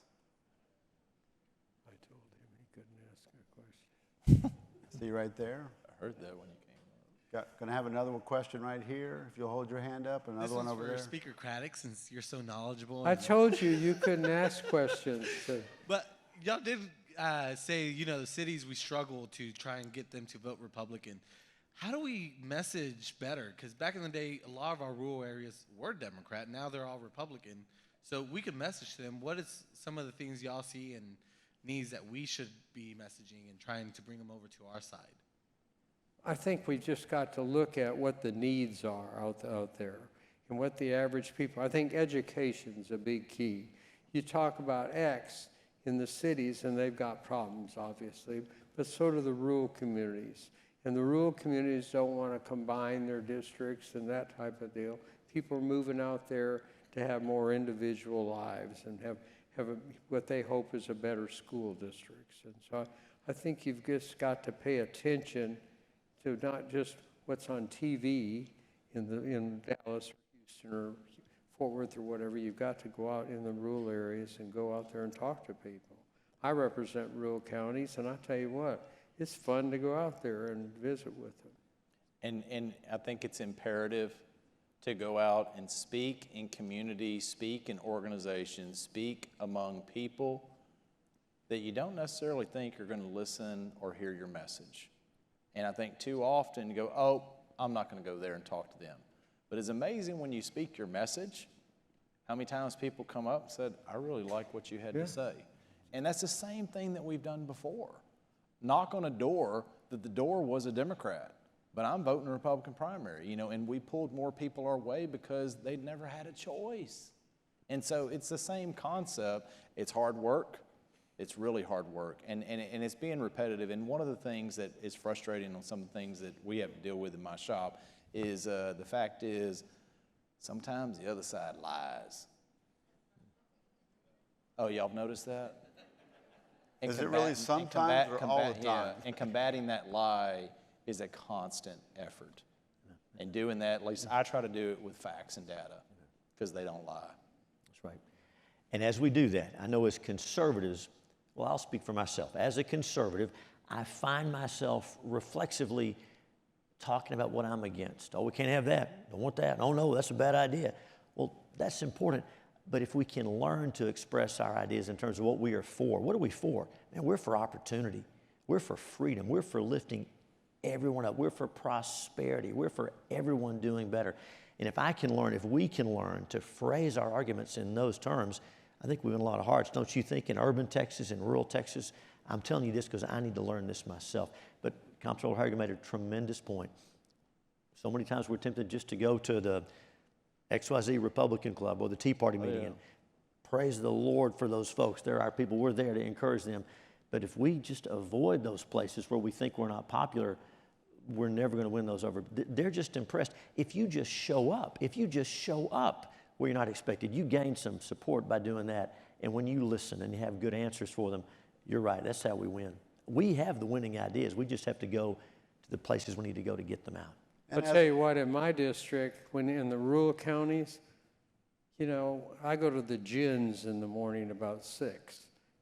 I told him he couldn't ask a question. See right there. I heard that when you came up. Going to have another question right here. If you'll hold your hand up, another one over there. This is for Speaker Craddick, since you're so knowledgeable. I told you couldn't ask questions. But y'all did say, you know, the cities, we struggle to try and get them to vote Republican. How do we message better? Because back in the day, a lot of our rural areas were Democrat. Now they're all Republican. So we could message to them. What is some of the things y'all see and needs that we should be messaging and trying to bring them over to our side? I think we just got to look at what the needs are out there and what the average people, I think education's a big key. You talk about X in the cities, and they've got problems, obviously, but so do the rural communities. And the rural communities don't want to combine their districts and that type of deal. People are moving out there to have more individual lives and have what they hope is a better school districts. And so I think you've just got to pay attention to not just what's on TV in Dallas or Houston or Fort Worth or whatever. You've got to go out in the rural areas and go out there and talk to people. I represent rural counties, and I tell you what, it's fun to go out there and visit with them. And I think it's imperative to go out and speak in communities, speak in organizations, speak among people that you don't necessarily think are going to listen or hear your message. And I think too often you go, oh, I'm not going to go there and talk to them. But it's amazing when you speak your message, how many times people come up and said, I really like what you had to say. And that's the same thing that we've done before. Knock on a door that the door was a Democrat, but I'm voting a Republican primary, you know, and we pulled more people our way because they'd never had a choice. And so it's the same concept. It's hard work. It's really hard work, and it's being repetitive. And one of the things that is frustrating on some of the things that we have to deal with in my shop is the fact is sometimes the other side lies. Oh, y'all have noticed that? And Is it really sometimes or all the time? And combating that lie is a constant effort. And doing that, at least I try to do it with facts and data, because they don't lie. That's right. And as we do that, I know as conservatives, well, I'll speak for myself. As a conservative, I find myself reflexively talking about what I'm against. Oh, we can't have that. Don't want that. Oh, no, that's a bad idea. Well, that's important. But if we can learn to express our ideas in terms of what we are for, what are we for? Man, we're for opportunity. We're for freedom. We're for lifting everyone up. We're for prosperity. We're for everyone doing better. And if we can learn to phrase our arguments in those terms, I think we win a lot of hearts. Don't you think in urban Texas and rural Texas? I'm telling you this because I need to learn this myself. But Comptroller Hegar made a tremendous point. So many times we're tempted just to go to the XYZ Republican Club or the Tea Party meeting and praise the Lord for those folks. They're our people. We're there to encourage them. But if we just avoid those places where we think we're not popular, we're never going to win those over. They're just impressed. If you just show up where you're not expected, you gain some support by doing that. And when you listen and you have good answers for them, you're right. That's how we win. We have the winning ideas. We just have to go to the places we need to go to get them out. I'll tell you what, in my district, when in the rural counties, you know, I go to the gyms in the morning about 6.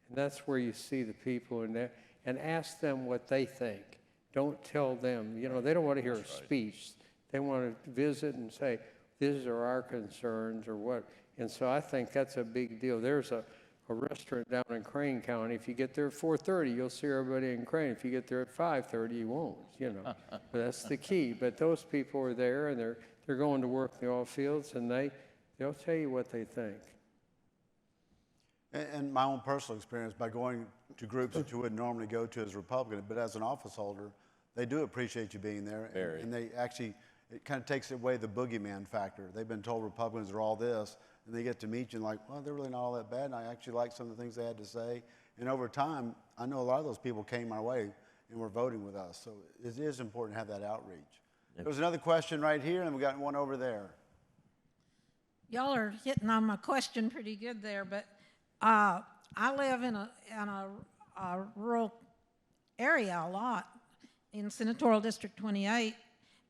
And that's where you see the people in there and ask them what they think. Don't tell them, you know, they don't want to hear a speech. They want to visit and say, these are our concerns or what. And so I think that's a big deal. There's a restaurant down in Crane County. If you get there at 4:30, you'll see everybody in Crane. If you get there at 5:30, you won't, you know. But that's the key. But those people are there, and they're going to work in the oil fields, and they'll tell you what they think. And my own personal experience by going to groups that you wouldn't normally go to as a Republican, but as an office holder, they do appreciate you being there. Very. And they actually, it kind of takes away the boogeyman factor. They've been told Republicans are all this, and they get to meet you and like, well, they're really not all that bad, and I actually like some of the things they had to say. And over time, I know a lot of those people came our way and were voting with us. So it is important to have that outreach. There was another question right here, and we got one over there. Y'all are hitting on my question pretty good there, but I live in a rural area a lot in Senatorial District 28,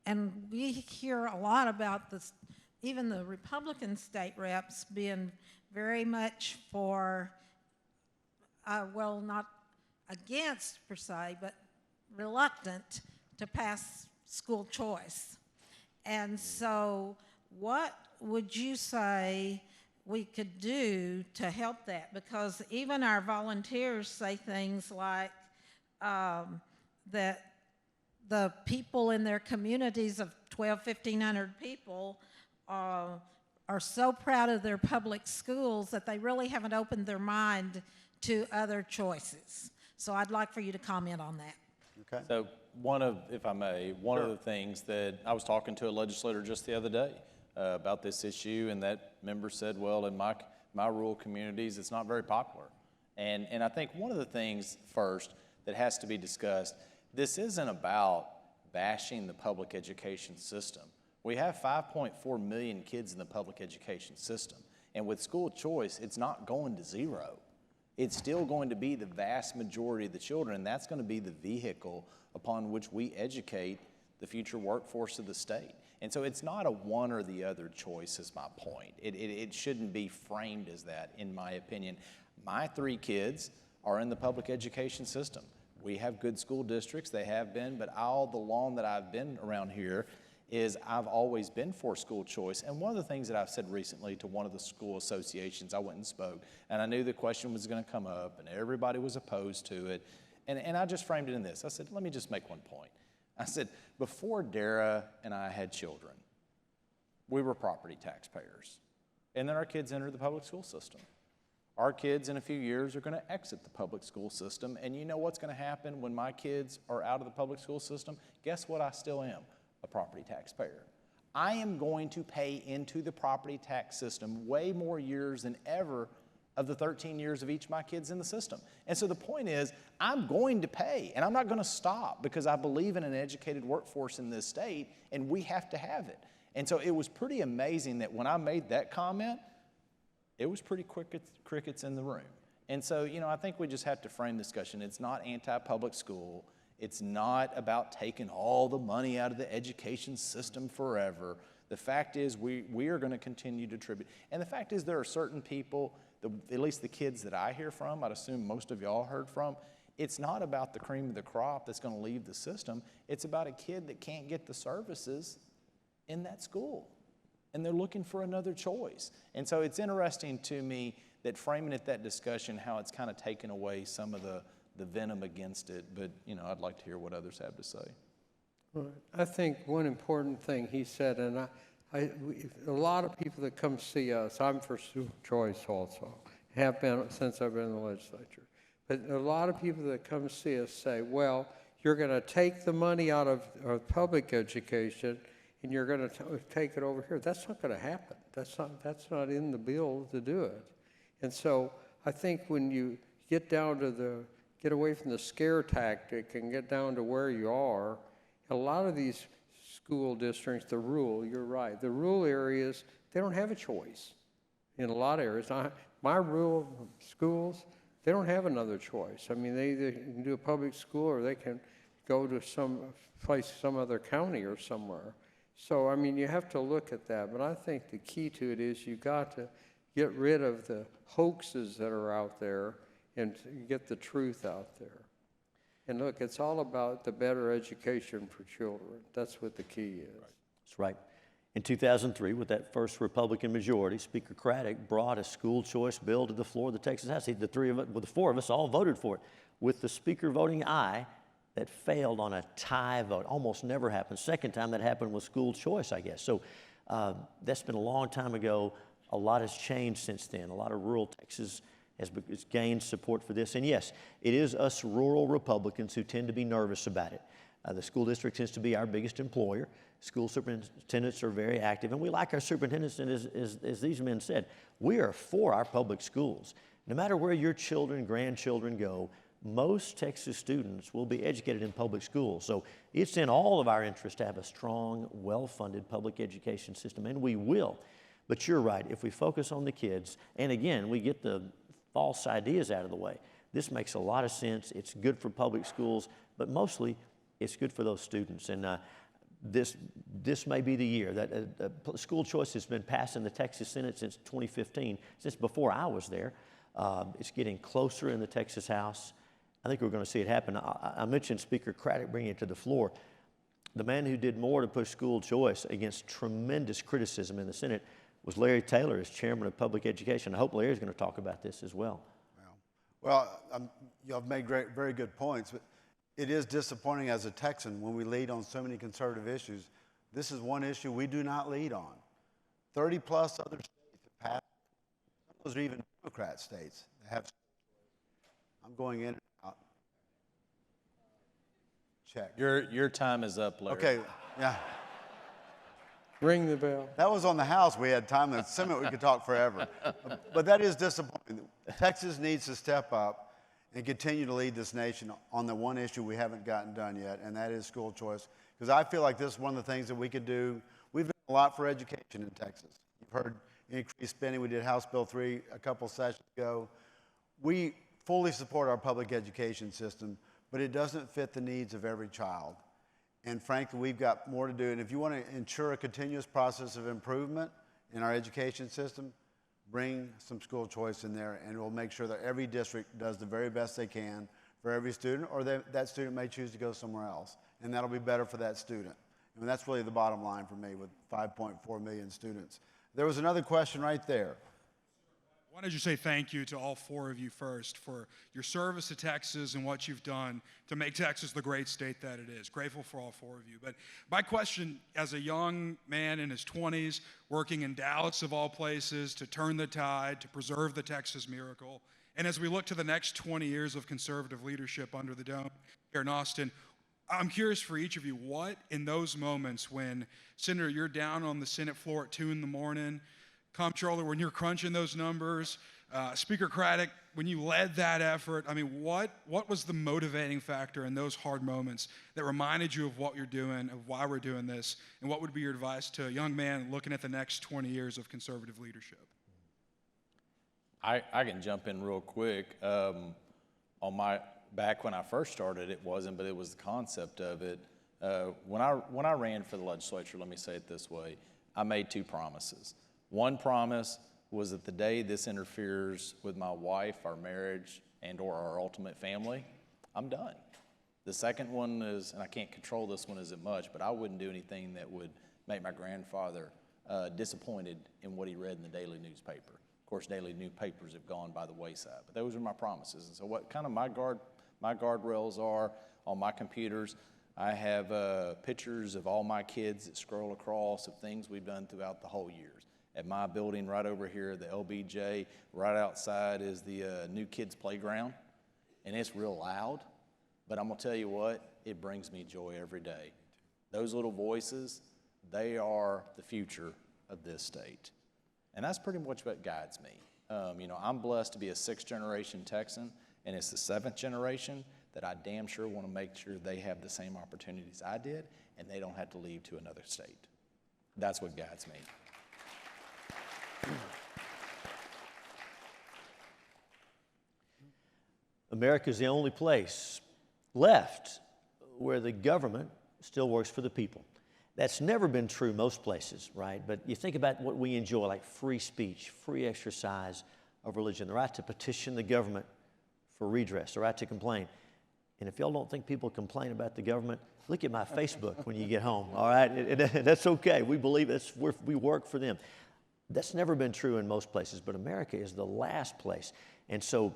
and we hear a lot about this, even the Republican state reps being very much for, well, not against per se, but reluctant to pass school choice. And so what would you say we could do to help that? Because even our volunteers say things like that the people in their communities of 1,500 people are so proud of their public schools that they really haven't opened their mind to other choices. So I'd like for you to comment on that. Okay. So if I may, one of the things that I was talking to a legislator just the other day about this issue, and that member said, well, in my my rural communities, it's not very popular. And I think one of the things first that has to be discussed, this isn't about bashing the public education system. We have 5.4 million kids in the public education system. And with school choice, it's not going to zero. It's still going to be the vast majority of the children, and that's going to be the vehicle upon which we educate the future workforce of the state. And so it's not a one or the other choice is my point. It shouldn't be framed as that, in my opinion. My 3 kids are in the public education system. We have good school districts, they have been, but all the long that I've been around here is I've always been for school choice. And one of the things that I've said recently to one of the school associations, I went and spoke, and I knew the question was gonna come up, and everybody was opposed to it. And I just framed it in this. I said, let me just make one point. I said, before Dara and I had children, we were property taxpayers. And then our kids entered the public school system. Our kids in a few years are going to exit the public school system. And you know what's going to happen when my kids are out of the public school system? Guess what I still am? A property taxpayer. I am going to pay into the property tax system way more years than ever of the 13 years of each of my kids in the system. And so the point is, I'm going to pay, and I'm not going to stop because I believe in an educated workforce in this state, and we have to have it. And so it was pretty amazing that when I made that comment, it was pretty crickets in the room. And so, you know, I think we just have to frame the discussion. It's not anti-public school. It's not about taking all the money out of the education system forever. The fact is we are going to continue to tribute. And the fact is there are certain people, at least the kids that I hear from, I'd assume most of y'all heard from, it's not about the cream of the crop that's going to leave the system. It's about a kid that can't get the services in that school. And they're looking for another choice. And so it's interesting to me that framing it that discussion, how it's kind of taken away some of the venom against it. But, you know, I'd like to hear what others have to say. Right. I think one important thing he said, and a lot of people that come see us, I'm for school choice also, have been since I've been in the legislature. But a lot of people that come see us say, well, you're going to take the money out of public education and you're going to take it over here. That's not going to happen. That's not in the bill to do it. And so I think when you get down to get away from the scare tactic and get down to where you are, a lot of these school districts, you're right, the rural areas, they don't have a choice in a lot of areas. My rural schools, they don't have another choice. I mean, they either can do a public school or they can go to some place, some other county or somewhere. So, I mean, you have to look at that. But I think the key to it is you got to get rid of the hoaxes that are out there and get the truth out there. And look, it's all about the better education for children. That's what the key is. That's right. In 2003, with that first Republican majority, Speaker Craddick brought a school choice bill to the floor of the Texas House. The 4 of us all voted for it, with the Speaker voting aye. That failed on a tie vote. Almost never happens. Second time that happened was school choice, I guess. So that's been a long time ago. A lot has changed since then. A lot of rural Texas has gained support for this. And yes, it is us rural Republicans who tend to be nervous about it. The school district tends to be our biggest employer. School superintendents are very active, and we like our superintendents, and as these men said, we are for our public schools. No matter where your children, grandchildren go, most Texas students will be educated in public schools. So it's in all of our interest to have a strong, well-funded public education system, and we will. But you're right, if we focus on the kids, and again, we get the false ideas out of the way, this makes a lot of sense. It's good for public schools, but mostly it's good for those students. And this may be the year that school choice has been passed in the Texas Senate since 2015, since before I was there. It's getting closer in the Texas House. I think we're going to see it happen. I mentioned Speaker Craddick bringing it to the floor. The man who did more to push school choice against tremendous criticism in the Senate was Larry Taylor, as chairman of public education. I hope Larry's going to talk about this as well. Well, y'all have made very good points, but it is disappointing as a Texan when we lead on so many conservative issues. This is one issue we do not lead on. 30-plus other states have passed. Some of those are even Democrat states that have. I'm going in and out. Check. Your time is up, Larry. Okay, yeah. Ring the bell. That was on the House. We had time. The Senate, we could talk forever. But that is disappointing. Texas needs to step up and continue to lead this nation on the one issue we haven't gotten done yet, and that is school choice. Because I feel like this is one of the things that we could do. We've done a lot for education in Texas. You've heard increased spending. We did House Bill 3 a couple sessions ago. We fully support our public education system, but it doesn't fit the needs of every child. And frankly, we've got more to do. And if you want to ensure a continuous process of improvement in our education system, bring some school choice in there, and we'll make sure that every district does the very best they can for every student, or that student may choose to go somewhere else. And that'll be better for that student. And that's really the bottom line for me with 5.4 million students. There was another question right there. Why don't you say thank you to all four of you first for your service to Texas and what you've done to make Texas the great state that it is. Grateful for all four of you. But my question, as a young man in his 20s, working in Dallas of all places to turn the tide, to preserve the Texas miracle, and as we look to the next 20 years of conservative leadership under the dome here in Austin, I'm curious for each of you, what in those moments when, Senator, you're down on the Senate floor at 2 in the morning, Comptroller, when you're crunching those numbers, Speaker Craddick, when you led that effort, I mean, what was the motivating factor in those hard moments that reminded you of what you're doing, of why we're doing this, and what would be your advice to a young man looking at the next 20 years of conservative leadership? I can jump in real quick. Back when I first started, it wasn't, but it was the concept of it. When I ran for the legislature, let me say it this way, I made 2 promises. One promise was that the day this interferes with my wife, our marriage, and or our ultimate family, I'm done. The second one is, and I can't control this one as much, but I wouldn't do anything that would make my grandfather disappointed in what he read in the daily newspaper. Of course, daily newspapers have gone by the wayside, but those are my promises. And so what kind of my guardrails are on my computers, I have pictures of all my kids that scroll across of things we've done throughout the whole years. At my building right over here, the LBJ, right outside is the new kids playground, and it's real loud, but I'm gonna tell you what, it brings me joy every day. Those little voices, they are the future of this state. And that's pretty much what guides me. You know, I'm blessed to be a 6th generation Texan, and it's the 7th generation that I damn sure wanna make sure they have the same opportunities I did, and they don't have to leave to another state. That's what guides me. America is the only place left where the government still works for the people. That's never been true most places, right? But you think about what we enjoy, like free speech, free exercise of religion, the right to petition the government for redress, the right to complain. And if y'all don't think people complain about the government, look at my Facebook when you get home, all right? That's okay. We believe we work for them. That's never been true in most places, but America is the last place. And so,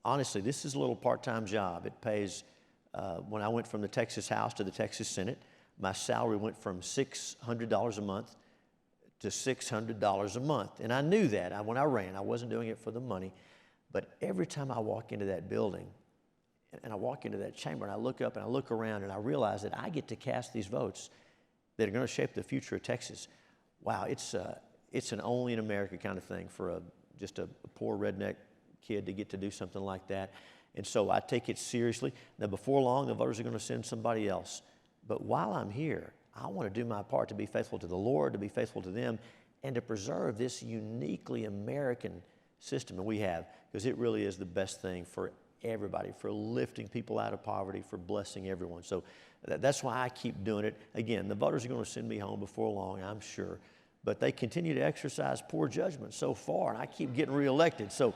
honestly, this is a little part-time job. It pays, when I went from the Texas House to the Texas Senate, my salary went from $600 a month to $600 a month. And I knew that when I ran. I wasn't doing it for the money. But every time I walk into that building, and I walk into that chamber, and I look up and I look around, and I realize that I get to cast these votes that are going to shape the future of Texas. Wow, it's an only in America kind of thing for just a poor redneck kid to get to do something like that. And so I take it seriously. Now, before long, the voters are going to send somebody else. But while I'm here, I want to do my part to be faithful to the Lord, to be faithful to them, and to preserve this uniquely American system that we have, because it really is the best thing for everybody, for lifting people out of poverty, for blessing everyone. So that's why I keep doing it. Again, the voters are going to send me home before long, I'm sure. But they continue to exercise poor judgment so far, and I keep getting reelected. So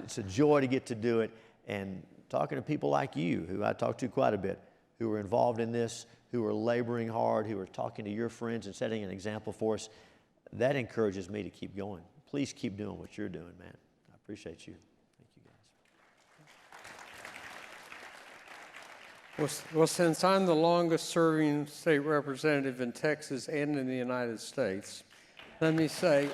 it's a joy to get to do it. And talking to people like you, who I talk to quite a bit, who are involved in this, who are laboring hard, who are talking to your friends and setting an example for us, that encourages me to keep going. Please keep doing what you're doing, man. I appreciate you. Thank you, guys. Well, since I'm the longest serving state representative in Texas and in the United States, let me say,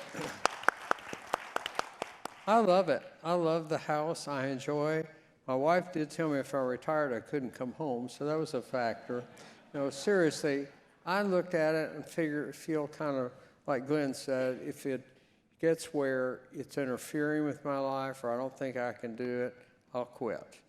I love it. I love the House. I enjoy. My wife did tell me if I retired, I couldn't come home, so that was a factor. No, seriously, I looked at it and feel kind of like Glenn said, if it gets where it's interfering with my life or I don't think I can do it, I'll quit.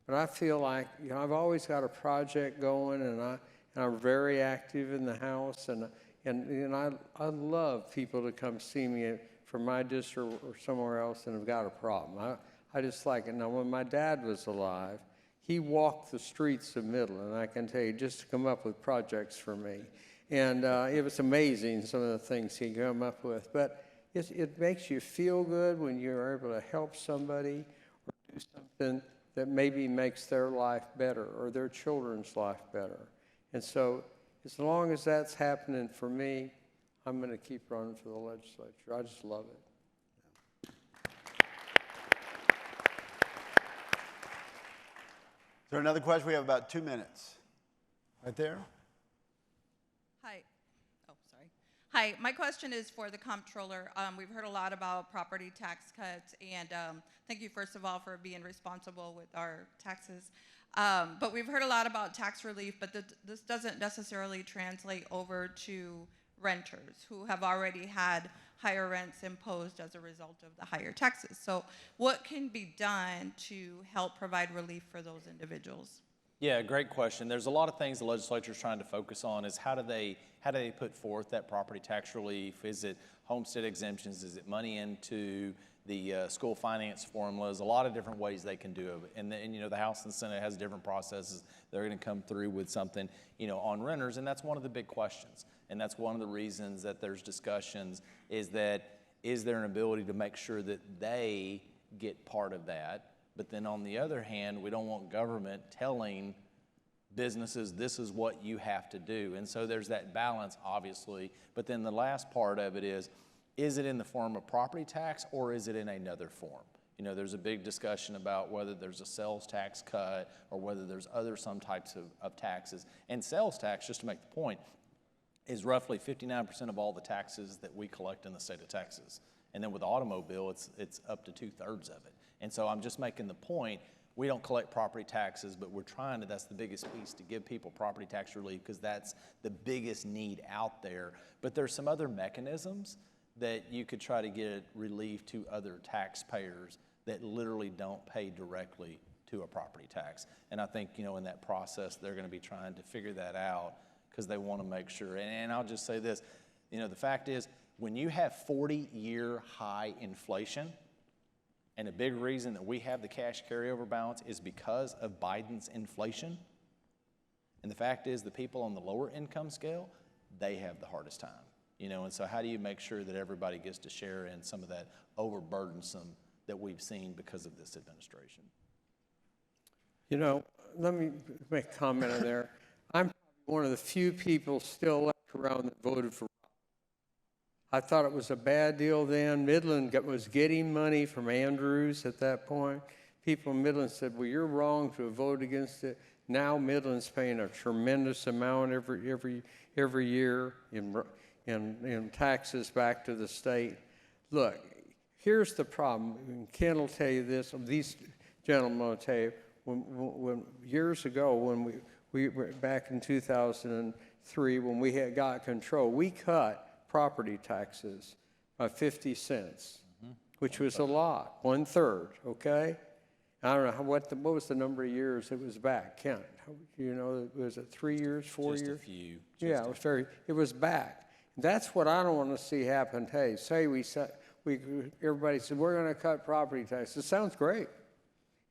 But I feel like, I've always got a project going, and I'm very active in the house, and I love people to come see me from my district or somewhere else and have got a problem. I just like it. Now, when my dad was alive, he walked the streets of Midland, I can tell you, just to come up with projects for me. And it was amazing, some of the things he'd come up with. But it makes you feel good when you're able to help somebody or do something that maybe makes their life better or their children's life better. And so as long as that's happening for me, I'm going to keep running for the legislature. I just love it. Is there another question? We have about 2 minutes. Right there. Hi. Oh, sorry. Hi. My question is for the Comptroller. We've heard a lot about property tax cuts, and thank you, first of all, for being responsible with our taxes. But we've heard a lot about tax relief, but this doesn't necessarily translate over to renters who have already had higher rents imposed as a result of the higher taxes. So what can be done to help provide relief for those individuals? Yeah, great question. There's a lot of things the legislature is trying to focus on is how do they put forth that property tax relief? Is it homestead exemptions? Is it money into the school finance formulas? A lot of different ways they can do it. And the House and Senate has different processes. They're going to come through with something, on renters, and that's one of the big questions. And that's one of the reasons that there's discussions is there an ability to make sure that they get part of that? But then on the other hand, we don't want government telling businesses this is what you have to do. And so there's that balance, obviously. But then the last part of it is it in the form of property tax or is it in another form? There's a big discussion about whether there's a sales tax cut or whether there's some types of taxes. And sales tax, just to make the point, is roughly 59% of all the taxes that we collect in the state of Texas. And then with automobile, it's up to 2/3 of it. And so I'm just making the point, we don't collect property taxes, but we're trying to, that's the biggest piece, to give people property tax relief because that's the biggest need out there. But there's some other mechanisms that you could try to get relief to other taxpayers that literally don't pay directly to a property tax. And I think, in that process, they're going to be trying to figure that out because they want to make sure. And I'll just say this, the fact is, when you have 40-year high inflation, and a big reason that we have the cash carryover balance is because of Biden's inflation, and the fact is the people on the lower income scale, they have the hardest time. And so how do you make sure that everybody gets to share in some of that overburdensome that we've seen because of this administration? Let me make a comment on there. I'm one of the few people still left around that voted for. I thought it was a bad deal then. Midland was getting money from Andrews at that point. People in Midland said, well, you're wrong to have voted against it. Now Midland's paying a tremendous amount every year in taxes back to the state. Look, here's the problem. And Ken will tell you this. These gentlemen will tell you. When years ago, when we were back in 2003, when we got control, we cut property taxes by 50 cents, which was a lot, 1/3, okay? I don't know, what was the number of years it was back, Kent? Was it 3 years, 4 years? Just a few. Yeah, it was back. That's what I don't want to see happen. Hey, everybody said, we're going to cut property taxes. It sounds great.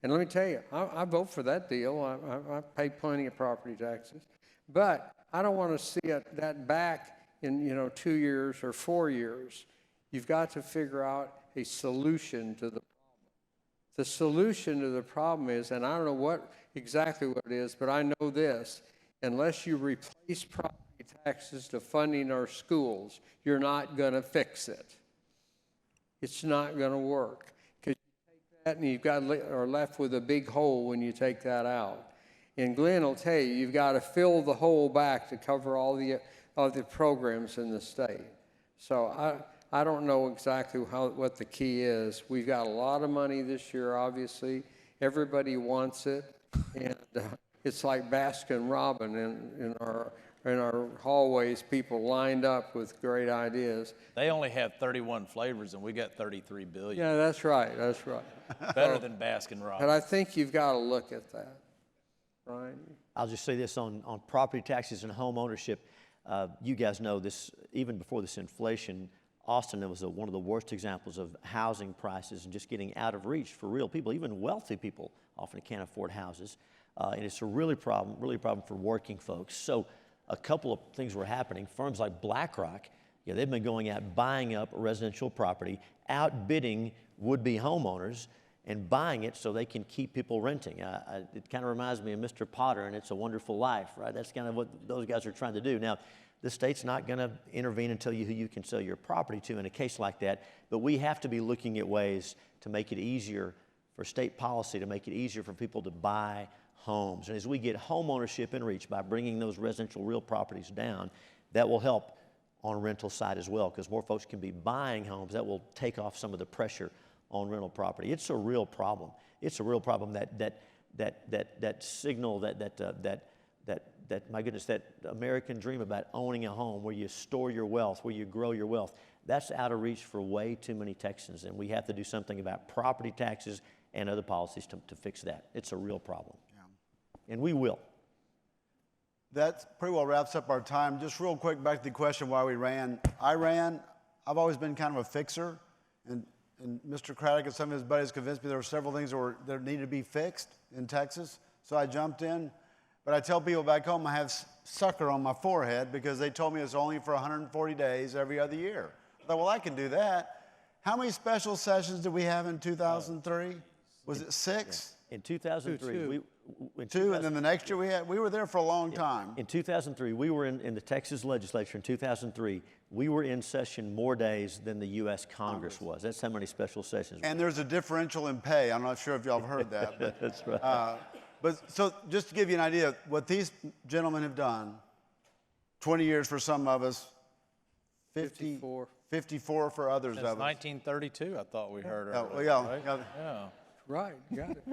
And let me tell you, I vote for that deal. I pay plenty of property taxes. But I don't want to see that back in 2 years or 4 years. You've got to figure out a solution to the problem. The solution to the problem is, and I don't know exactly what it is, but I know this, unless you replace property taxes to funding our schools, you're not going to fix it. It's not going to work. Because you take that and are left with a big hole when you take that out. And Glenn will tell you, you've got to fill the hole back to cover all the programs in the state. So I don't know exactly what the key is. We've got a lot of money this year, obviously. Everybody wants it. And it's like Baskin-Robbins in in our hallways, people lined up with great ideas. They only have 31 flavors, and we got 33 billion. Yeah, that's right, that's right. Better than Baskin Robbins. But I think you've got to look at that, Bryan. I'll just say this on property taxes and home ownership. You guys know this, even before this inflation, Austin was one of the worst examples of housing prices and just getting out of reach for real people. Even wealthy people often can't afford houses. And it's a really problem for working folks. So a couple of things were happening. Firms like BlackRock, they've been going out buying up residential property, outbidding would-be homeowners, and buying it so they can keep people renting. It kind of reminds me of Mr. Potter and It's a Wonderful Life, right? That's kind of what those guys are trying to do. Now, the state's not going to intervene and tell you who you can sell your property to in a case like that, but we have to be looking at ways to make it easier for state policy, to make it easier for people to buy homes. And as we get home ownership in reach by bringing those residential real properties down, that will help on rental side as well, because more folks can be buying homes. That will take off some of the pressure on rental property. It's a real problem. It's a real problem that signal that my goodness, that American dream about owning a home where you store your wealth, where you grow your wealth, that's out of reach for way too many Texans, and we have to do something about property taxes and other policies to fix that. It's a real problem. Yeah. And we will. That pretty well wraps up our time. Just real quick, back to the question why we ran. I've always been kind of a fixer, and Mr. Craddick and some of his buddies convinced me there were several things that needed to be fixed in Texas, so I jumped in. But I tell people back home I have sucker on my forehead because they told me it's only for 140 days every other year. I thought, well, I can do that. How many special sessions did we have in 2003? Was it 6? In 2003, Two, and then the next year we were there for a long time. In 2003, we were in the Texas legislature. In 2003, we were in session more days than the U.S. Congress was. That's how many special sessions. And there's a differential in pay. I'm not sure if y'all have heard that. But, that's right. But so just to give you an idea, what these gentlemen have done, 20 years for some of us, 54 for others Since of us. 1932, I thought we heard earlier. Well, yeah, right? yeah. Right, got it.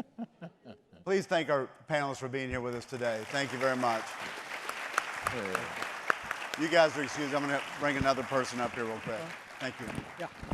Please thank our panelists for being here with us today. Thank you very much. You guys are excused. I'm going to bring another person up here real quick. Thank you. Yeah.